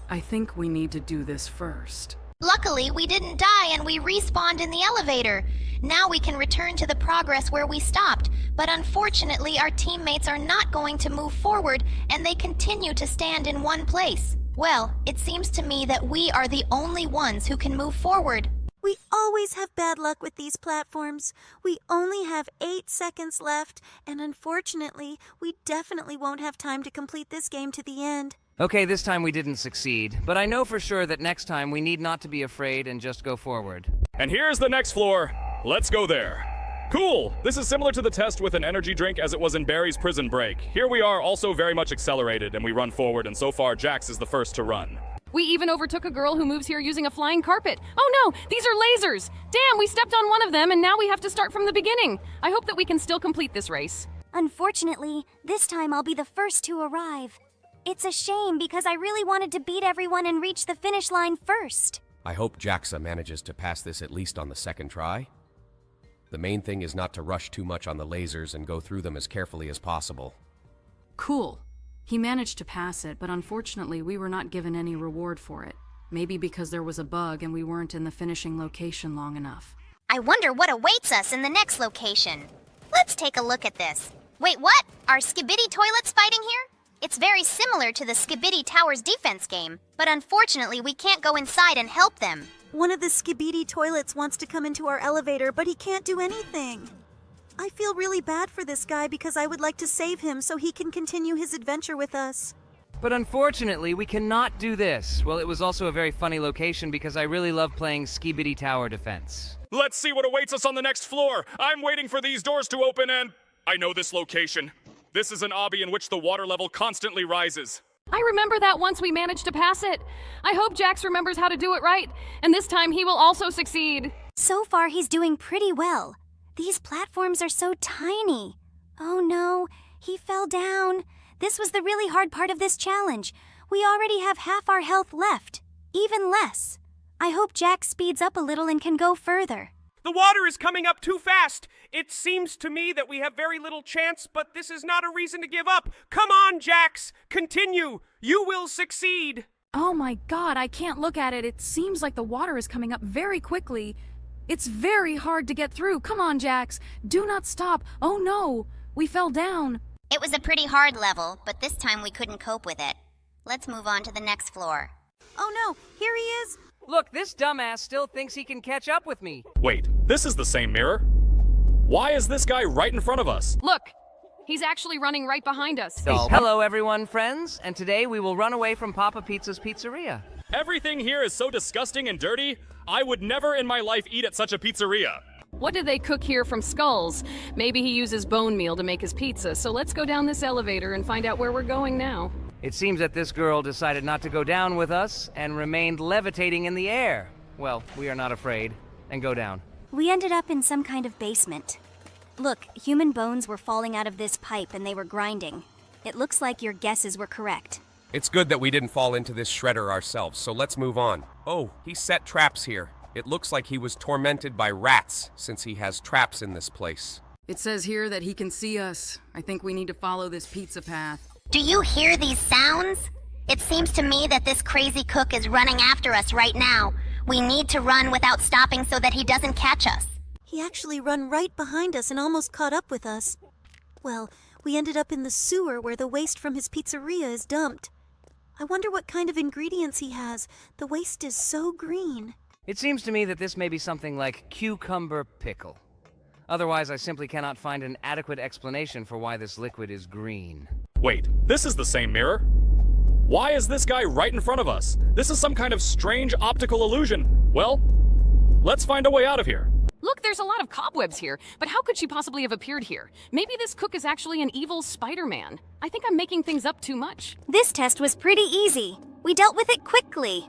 I think we need to do this first. Luckily, we didn't die and we respawned in the elevator. Now we can return to the progress where we stopped, but unfortunately our teammates are not going to move forward and they continue to stand in one place. Well, it seems to me that we are the only ones who can move forward. We always have bad luck with these platforms. We only have 8 seconds left, and unfortunately, we definitely won't have time to complete this game to the end. Okay, this time we didn't succeed, but I know for sure that next time we need not to be afraid and just go forward. And here's the next floor. Let's go there. Cool! This is similar to the test with an energy drink as it was in Barry's prison break. Here we are also very much accelerated and we run forward, and so far Jax is the first to run. We even overtook a girl who moves here using a flying carpet. Oh no, these are lasers! Damn, we stepped on one of them and now we have to start from the beginning. I hope that we can still complete this race. Unfortunately, this time I'll be the first to arrive. It's a shame because I really wanted to beat everyone and reach the finish line first. I hope Jaxa manages to pass this at least on the second try. The main thing is not to rush too much on the lasers and go through them as carefully as possible. Cool. He managed to pass it, but unfortunately we were not given any reward for it. Maybe because there was a bug and we weren't in the finishing location long enough. I wonder what awaits us in the next location. Let's take a look at this. Wait, what? Are Skibidi toilets fighting here? It's very similar to the Skibidi Towers defense game, but unfortunately we can't go inside and help them. One of the Skibidi toilets wants to come into our elevator, but he can't do anything. I feel really bad for this guy because I would like to save him so he can continue his adventure with us. But unfortunately, we cannot do this. Well, it was also a very funny location because I really love playing Skibidi Tower Defense. Let's see what awaits us on the next floor. I'm waiting for these doors to open and... I know this location. This is an obby in which the water level constantly rises. I remember that once we managed to pass it. I hope Jax remembers how to do it right, and this time he will also succeed. So far, he's doing pretty well. These platforms are so tiny. Oh no, he fell down. This was the really hard part of this challenge. We already have half our health left, even less. I hope Jax speeds up a little and can go further. The water is coming up too fast. It seems to me that we have very little chance, but this is not a reason to give up. Come on, Jax. Continue. You will succeed. Oh my god, I can't look at it. It seems like the water is coming up very quickly. It's very hard to get through. Come on, Jax. Do not stop. Oh no, we fell down. It was a pretty hard level, but this time we couldn't cope with it. Let's move on to the next floor. Oh no, here he is. Look, this dumbass still thinks he can catch up with me. Wait, this is the same mirror? Why is this guy right in front of us? Look, he's actually running right behind us. Hello, everyone, friends, and today we will run away from Papa Pizza's Pizzeria. Everything here is so disgusting and dirty. I would never in my life eat at such a pizzeria. What did they cook here from skulls? Maybe he uses bone meal to make his pizza, so let's go down this elevator and find out where we're going now. It seems that this girl decided not to go down with us and remained levitating in the air. Well, we are not afraid, and go down. We ended up in some kind of basement. Look, human bones were falling out of this pipe and they were grinding. It looks like your guesses were correct. It's good that we didn't fall into this shredder ourselves, so let's move on. Oh, he set traps here. It looks like he was tormented by rats, since he has traps in this place. It says here that he can see us. I think we need to follow this pizza path. Do you hear these sounds? It seems to me that this crazy cook is running after us right now. We need to run without stopping so that he doesn't catch us. He actually ran right behind us and almost caught up with us. Well, we ended up in the sewer where the waste from his pizzeria is dumped. I wonder what kind of ingredients he has. The waste is so green. It seems to me that this may be something like cucumber pickle. Otherwise, I simply cannot find an adequate explanation for why this liquid is green. Wait, this is the same mirror? Why is this guy right in front of us? This is some kind of strange optical illusion. Well, let's find a way out of here. Look, there's a lot of cobwebs here, but how could she possibly have appeared here? Maybe this cook is actually an evil Spider-Man. I think I'm making things up too much. This test was pretty easy. We dealt with it quickly.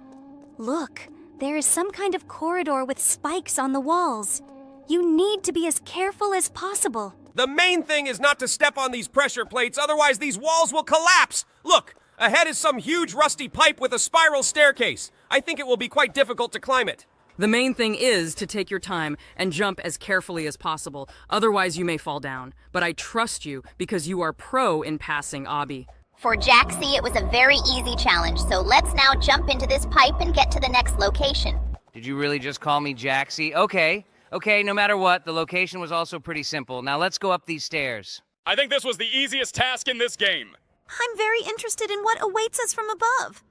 Look, there is some kind of corridor with spikes on the walls. You need to be as careful as possible. The main thing is not to step on these pressure plates, otherwise these walls will collapse. Look, ahead is some huge rusty pipe with a spiral staircase. I think it will be quite difficult to climb it. The main thing is to take your time and jump as carefully as possible. Otherwise, you may fall down. But I trust you because you are pro in passing, Abby. For Jaxie, it was a very easy challenge, so let's now jump into this pipe and get to the next location. Did you really just call me Jaxie? Okay, no matter what, the location was also pretty simple. Now let's go up these stairs. I think this was the easiest task in this game. I'm very interested in what awaits us from above.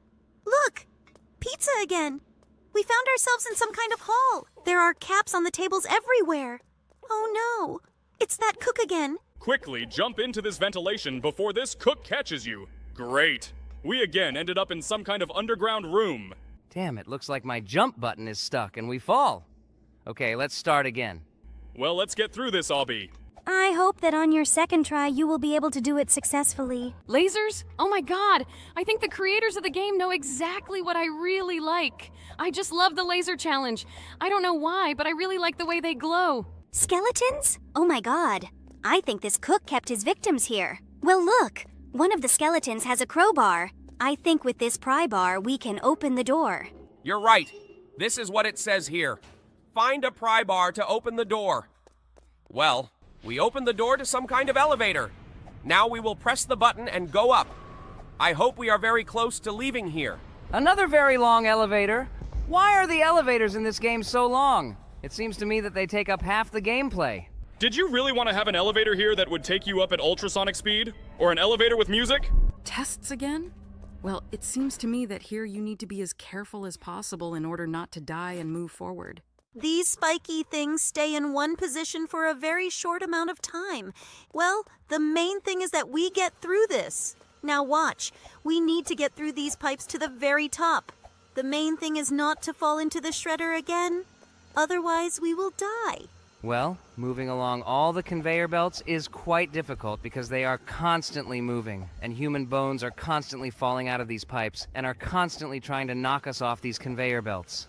Look, pizza again. We found ourselves in some kind of hall. There are caps on the tables everywhere. Oh no, it's that cook again. Quickly jump into this ventilation before this cook catches you. Great. We again ended up in some kind of underground room. Damn, it looks like my jump button is stuck and we fall. Okay, let's start again. Well, let's get through this, Abby. I hope that on your second try you will be able to do it successfully. Lasers? Oh my god! I think the creators of the game know exactly what I really like. I just love the laser challenge. I don't know why, but I really like the way they glow. Skeletons? Oh my god. I think this cook kept his victims here. Well, look. One of the skeletons has a crowbar. I think with this pry bar we can open the door. You're right. This is what it says here. Find a pry bar to open the door. Well, we opened the door to some kind of elevator. Now we will press the button and go up. I hope we are very close to leaving here. Another very long elevator. Why are the elevators in this game so long? It seems to me that they take up half the gameplay. Did you really want to have an elevator here that would take you up at ultrasonic speed? Or an elevator with music? Tests again? Well, it seems to me that here you need to be as careful as possible in order not to die and move forward. These spiky things stay in one position for a very short amount of time. Well, the main thing is that we get through this. Now watch. We need to get through these pipes to the very top. The main thing is not to fall into the shredder again. Otherwise, we will die. Well, moving along all the conveyor belts is quite difficult because they are constantly moving, and human bones are constantly falling out of these pipes and are constantly trying to knock us off these conveyor belts.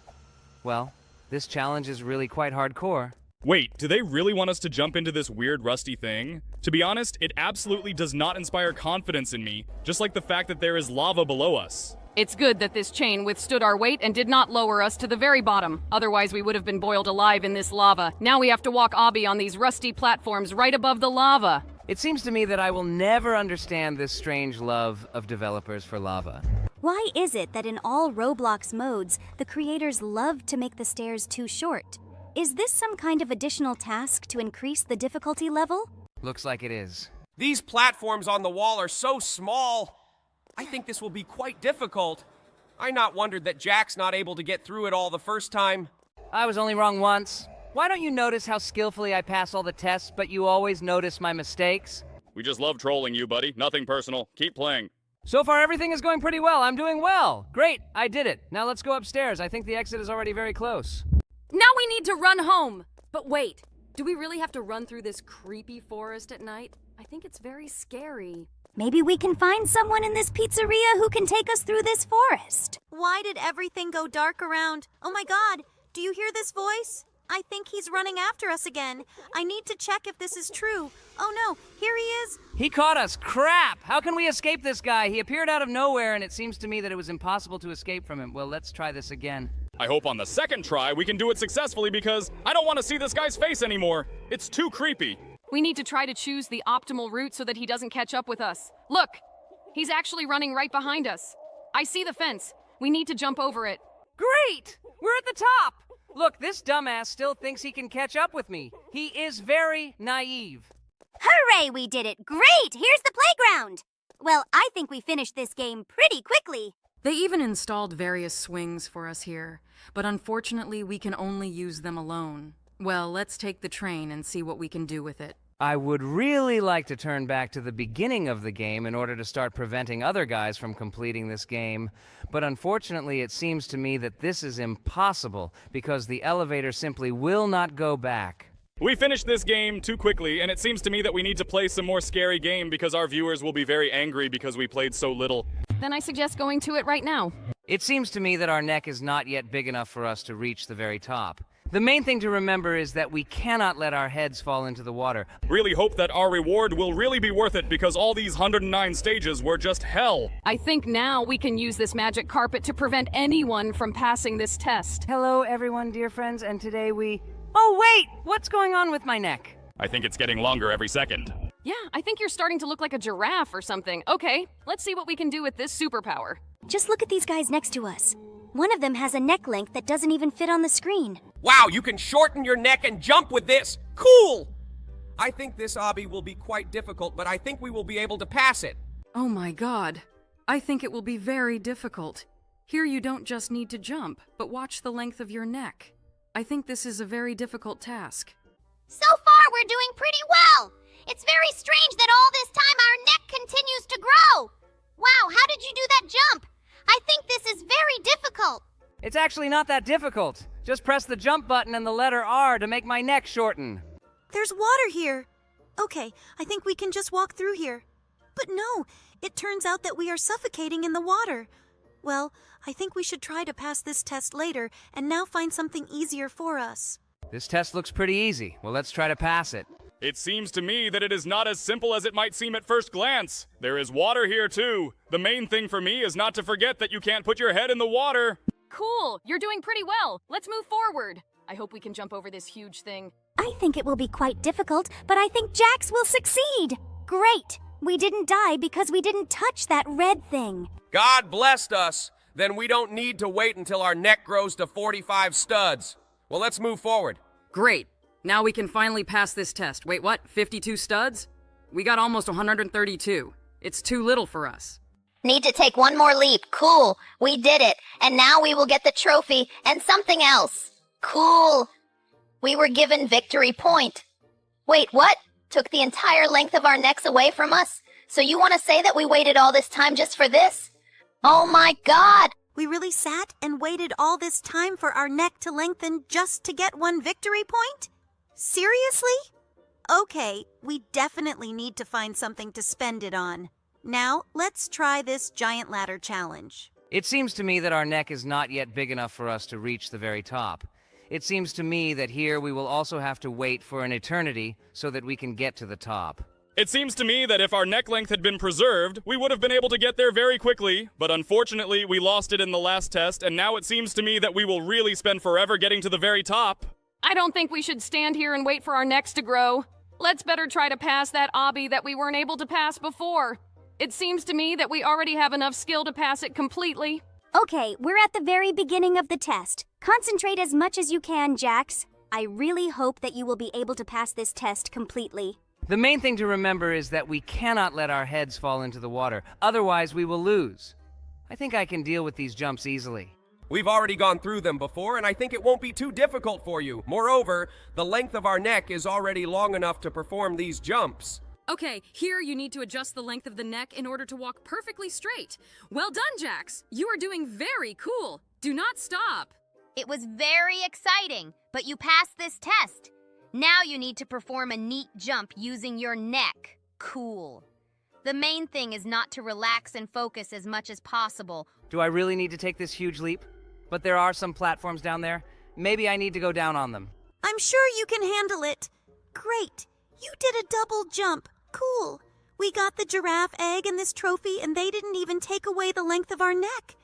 Well, this challenge is really quite hardcore. Wait, do they really want us to jump into this weird rusty thing? To be honest, it absolutely does not inspire confidence in me, just like the fact that there is lava below us. It's good that this chain withstood our weight and did not lower us to the very bottom. Otherwise, we would have been boiled alive in this lava. Now we have to walk Abby on these rusty platforms right above the lava. It seems to me that I will never understand this strange love of developers for lava. Why is it that in all Roblox modes, the creators love to make the stairs too short? Is this some kind of additional task to increase the difficulty level? Looks like it is. These platforms on the wall are so small. I think this will be quite difficult. I not wondered that Jack's not able to get through it all the first time. I was only wrong once. Why don't you notice how skillfully I pass all the tests, but you always notice my mistakes? We just love trolling you, buddy. Nothing personal. Keep playing. So far, everything is going pretty well. I'm doing well. Great, I did it. Now let's go upstairs. I think the exit is already very close. Now we need to run home! But wait, do we really have to run through this creepy forest at night? I think it's very scary. Maybe we can find someone in this pizzeria who can take us through this forest. Why did everything go dark around? Oh my god, do you hear this voice? I think he's running after us again. I need to check if this is true. Oh no, here he is. He caught us. Crap! How can we escape this guy? He appeared out of nowhere, and it seems to me that it was impossible to escape from him. Well, let's try this again. I hope on the second try we can do it successfully because I don't want to see this guy's face anymore. It's too creepy. We need to try to choose the optimal route so that he doesn't catch up with us. Look! He's actually running right behind us. I see the fence. We need to jump over it. Great! We're at the top! Look, this dumbass still thinks he can catch up with me. He is very naive. Hooray, we did it! Great! Here's the playground! Well, I think we finished this game pretty quickly. They even installed various swings for us here, but unfortunately we can only use them alone. Well, let's take the train and see what we can do with it. I would really like to turn back to the beginning of the game in order to start preventing other guys from completing this game, but unfortunately it seems to me that this is impossible because the elevator simply will not go back. We finished this game too quickly, and it seems to me that we need to play some more scary game because our viewers will be very angry because we played so little. Then I suggest going to it right now. It seems to me that our neck is not yet big enough for us to reach the very top. The main thing to remember is that we cannot let our heads fall into the water. Really hope that our reward will really be worth it because all these 109 stages were just hell. I think now we can use this magic carpet to prevent anyone from passing this test. Hello, everyone, dear friends, and today we... Oh, wait! What's going on with my neck? I think it's getting longer every second. Yeah, I think you're starting to look like a giraffe or something. Okay, let's see what we can do with this superpower. Just look at these guys next to us. One of them has a neck length that doesn't even fit on the screen. Wow, you can shorten your neck and jump with this! Cool! I think this obby will be quite difficult, but I think we will be able to pass it. Oh my god. I think it will be very difficult. Here you don't just need to jump, but watch the length of your neck. I think this is a very difficult task. So far, we're doing pretty well. It's very strange that all this time our neck continues to grow. Wow, how did you do that jump? I think this is very difficult. It's actually not that difficult. Just press the jump button and the letter R to make my neck shorten. There's water here. Okay, I think we can just walk through here. But no, it turns out that we are suffocating in the water. Well, I think we should try to pass this test later and now find something easier for us. This test looks pretty easy. Well, let's try to pass it. It seems to me that it is not as simple as it might seem at first glance. There is water here too. The main thing for me is not to forget that you can't put your head in the water. Cool, you're doing pretty well. Let's move forward. I hope we can jump over this huge thing. I think it will be quite difficult, but I think Jax will succeed. Great! We didn't die because we didn't touch that red thing. God blessed us. Then we don't need to wait until our neck grows to 45 studs. Well, let's move forward. Great. Now we can finally pass this test. Wait, what? 52 studs? We got almost 132. It's too little for us. Need to take one more leap. Cool. We did it. And now we will get the trophy and something else. Cool. We were given victory point. Wait, what? Took the entire length of our necks away from us? So you want to say that we waited all this time just for this? Oh my god! We really sat and waited all this time for our neck to lengthen just to get one victory point? Seriously? Okay, we definitely need to find something to spend it on. Now, let's try this giant ladder challenge. It seems to me that our neck is not yet big enough for us to reach the very top. It seems to me that here we will also have to wait for an eternity so that we can get to the top. It seems to me that if our neck length had been preserved, we would have been able to get there very quickly, but unfortunately we lost it in the last test, and now it seems to me that we will really spend forever getting to the very top. I don't think we should stand here and wait for our necks to grow. Let's better try to pass that obby that we weren't able to pass before. It seems to me that we already have enough skill to pass it completely. Okay, we're at the very beginning of the test. Concentrate as much as you can, Jax. I really hope that you will be able to pass this test completely. The main thing to remember is that we cannot let our heads fall into the water, otherwise we will lose. I think I can deal with these jumps easily. We've already gone through them before, and I think it won't be too difficult for you. Moreover, the length of our neck is already long enough to perform these jumps. Okay, here you need to adjust the length of the neck in order to walk perfectly straight. Well done, Jax. You are doing very cool. Do not stop. It was very exciting, but you passed this test. Now you need to perform a neat jump using your neck. Cool. The main thing is not to relax and focus as much as possible. Do I really need to take this huge leap? But there are some platforms down there. Maybe I need to go down on them. I'm sure you can handle it. Great. You did a double jump. Cool. We got the giraffe egg and this trophy, and they didn't even take away the length of our neck.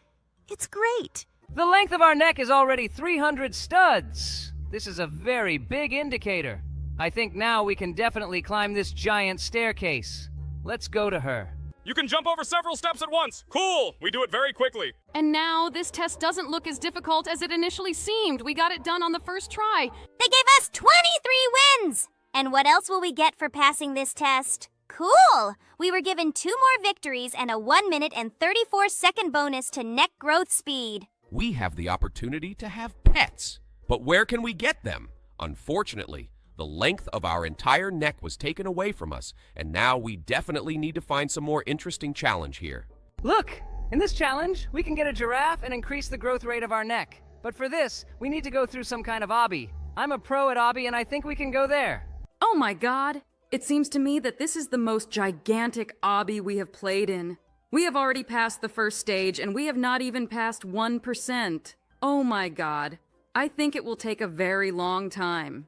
It's great. The length of our neck is already 300 studs. This is a very big indicator. I think now we can definitely climb this giant staircase. Let's go to her. You can jump over several steps at once. Cool! We do it very quickly. And now this test doesn't look as difficult as it initially seemed. We got it done on the first try. They gave us 23 wins! And what else will we get for passing this test? Cool! We were given 2 more victories and a 1 minute and 34 second bonus to neck growth speed. We have the opportunity to have pets. But where can we get them? Unfortunately, The length of our entire neck was taken away from us, and now we definitely need to find some more interesting challenge here. Look! In this challenge, we can get a giraffe and increase the growth rate of our neck. But for this, we need to go through some kind of obby. I'm a pro at obby, and I think we can go there. Oh my god! It seems to me that this is the most gigantic obby we have played in. We have already passed the first stage, and we have not even passed 1%. Oh my god. I think it will take a very long time.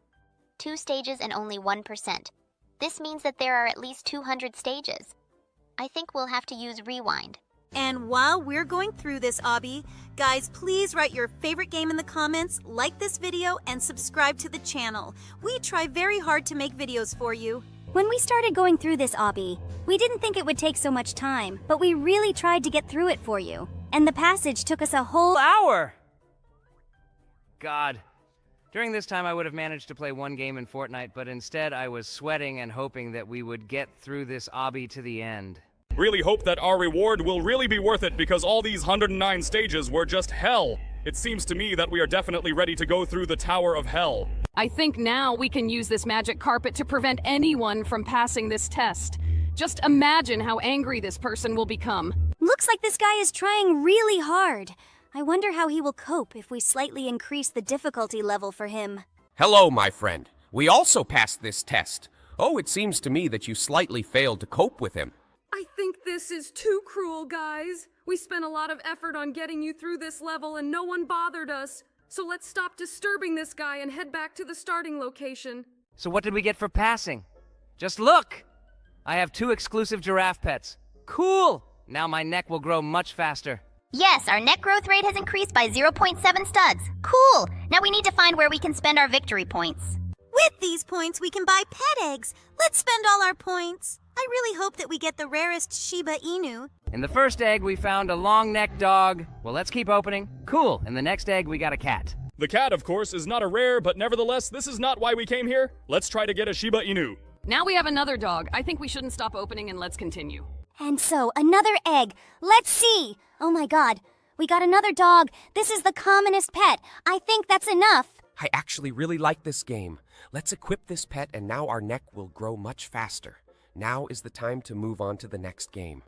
2 stages and only 1%. This means that there are at least 200 stages. I think we'll have to use rewind. And while we're going through this obby, guys, please write your favorite game in the comments, like this video, and subscribe to the channel. We try very hard to make videos for you. When we started going through this obby, we didn't think it would take so much time, but we really tried to get through it for you. And the passage took us a whole hour! God. During this time, I would have managed to play one game in Fortnite, but instead I was sweating and hoping that we would get through this obby to the end. Really hope that our reward will really be worth it because all these 109 stages were just hell. It seems to me that we are definitely ready to go through the Tower of Hell. I think now we can use this magic carpet to prevent anyone from passing this test. Just imagine how angry this person will become. Looks like this guy is trying really hard. I wonder how he will cope if we slightly increase the difficulty level for him. Hello, my friend. We also passed this test. Oh, it seems to me that you slightly failed to cope with him. I think this is too cruel, guys. We spent a lot of effort on getting you through this level and no one bothered us. So let's stop disturbing this guy and head back to the starting location. So what did we get for passing? Just look! I have 2 exclusive giraffe pets. Cool! Now my neck will grow much faster. Yes, our neck growth rate has increased by 0.7 studs. Cool! Now we need to find where we can spend our victory points. With these points, we can buy pet eggs. Let's spend all our points. I really hope that we get the rarest Shiba Inu. In the first egg, we found a long-necked dog. Well, let's keep opening. Cool. In the next egg, we got a cat. The cat, of course, is not a rare, but nevertheless, this is not why we came here. Let's try to get a Shiba Inu. Now we have another dog. I think we shouldn't stop opening and let's continue. And so, another egg. Let's see. Oh my god. We got another dog. This is the commonest pet. I think that's enough. I actually really like this game. Let's equip this pet and now our neck will grow much faster. Now is the time to move on to the next game.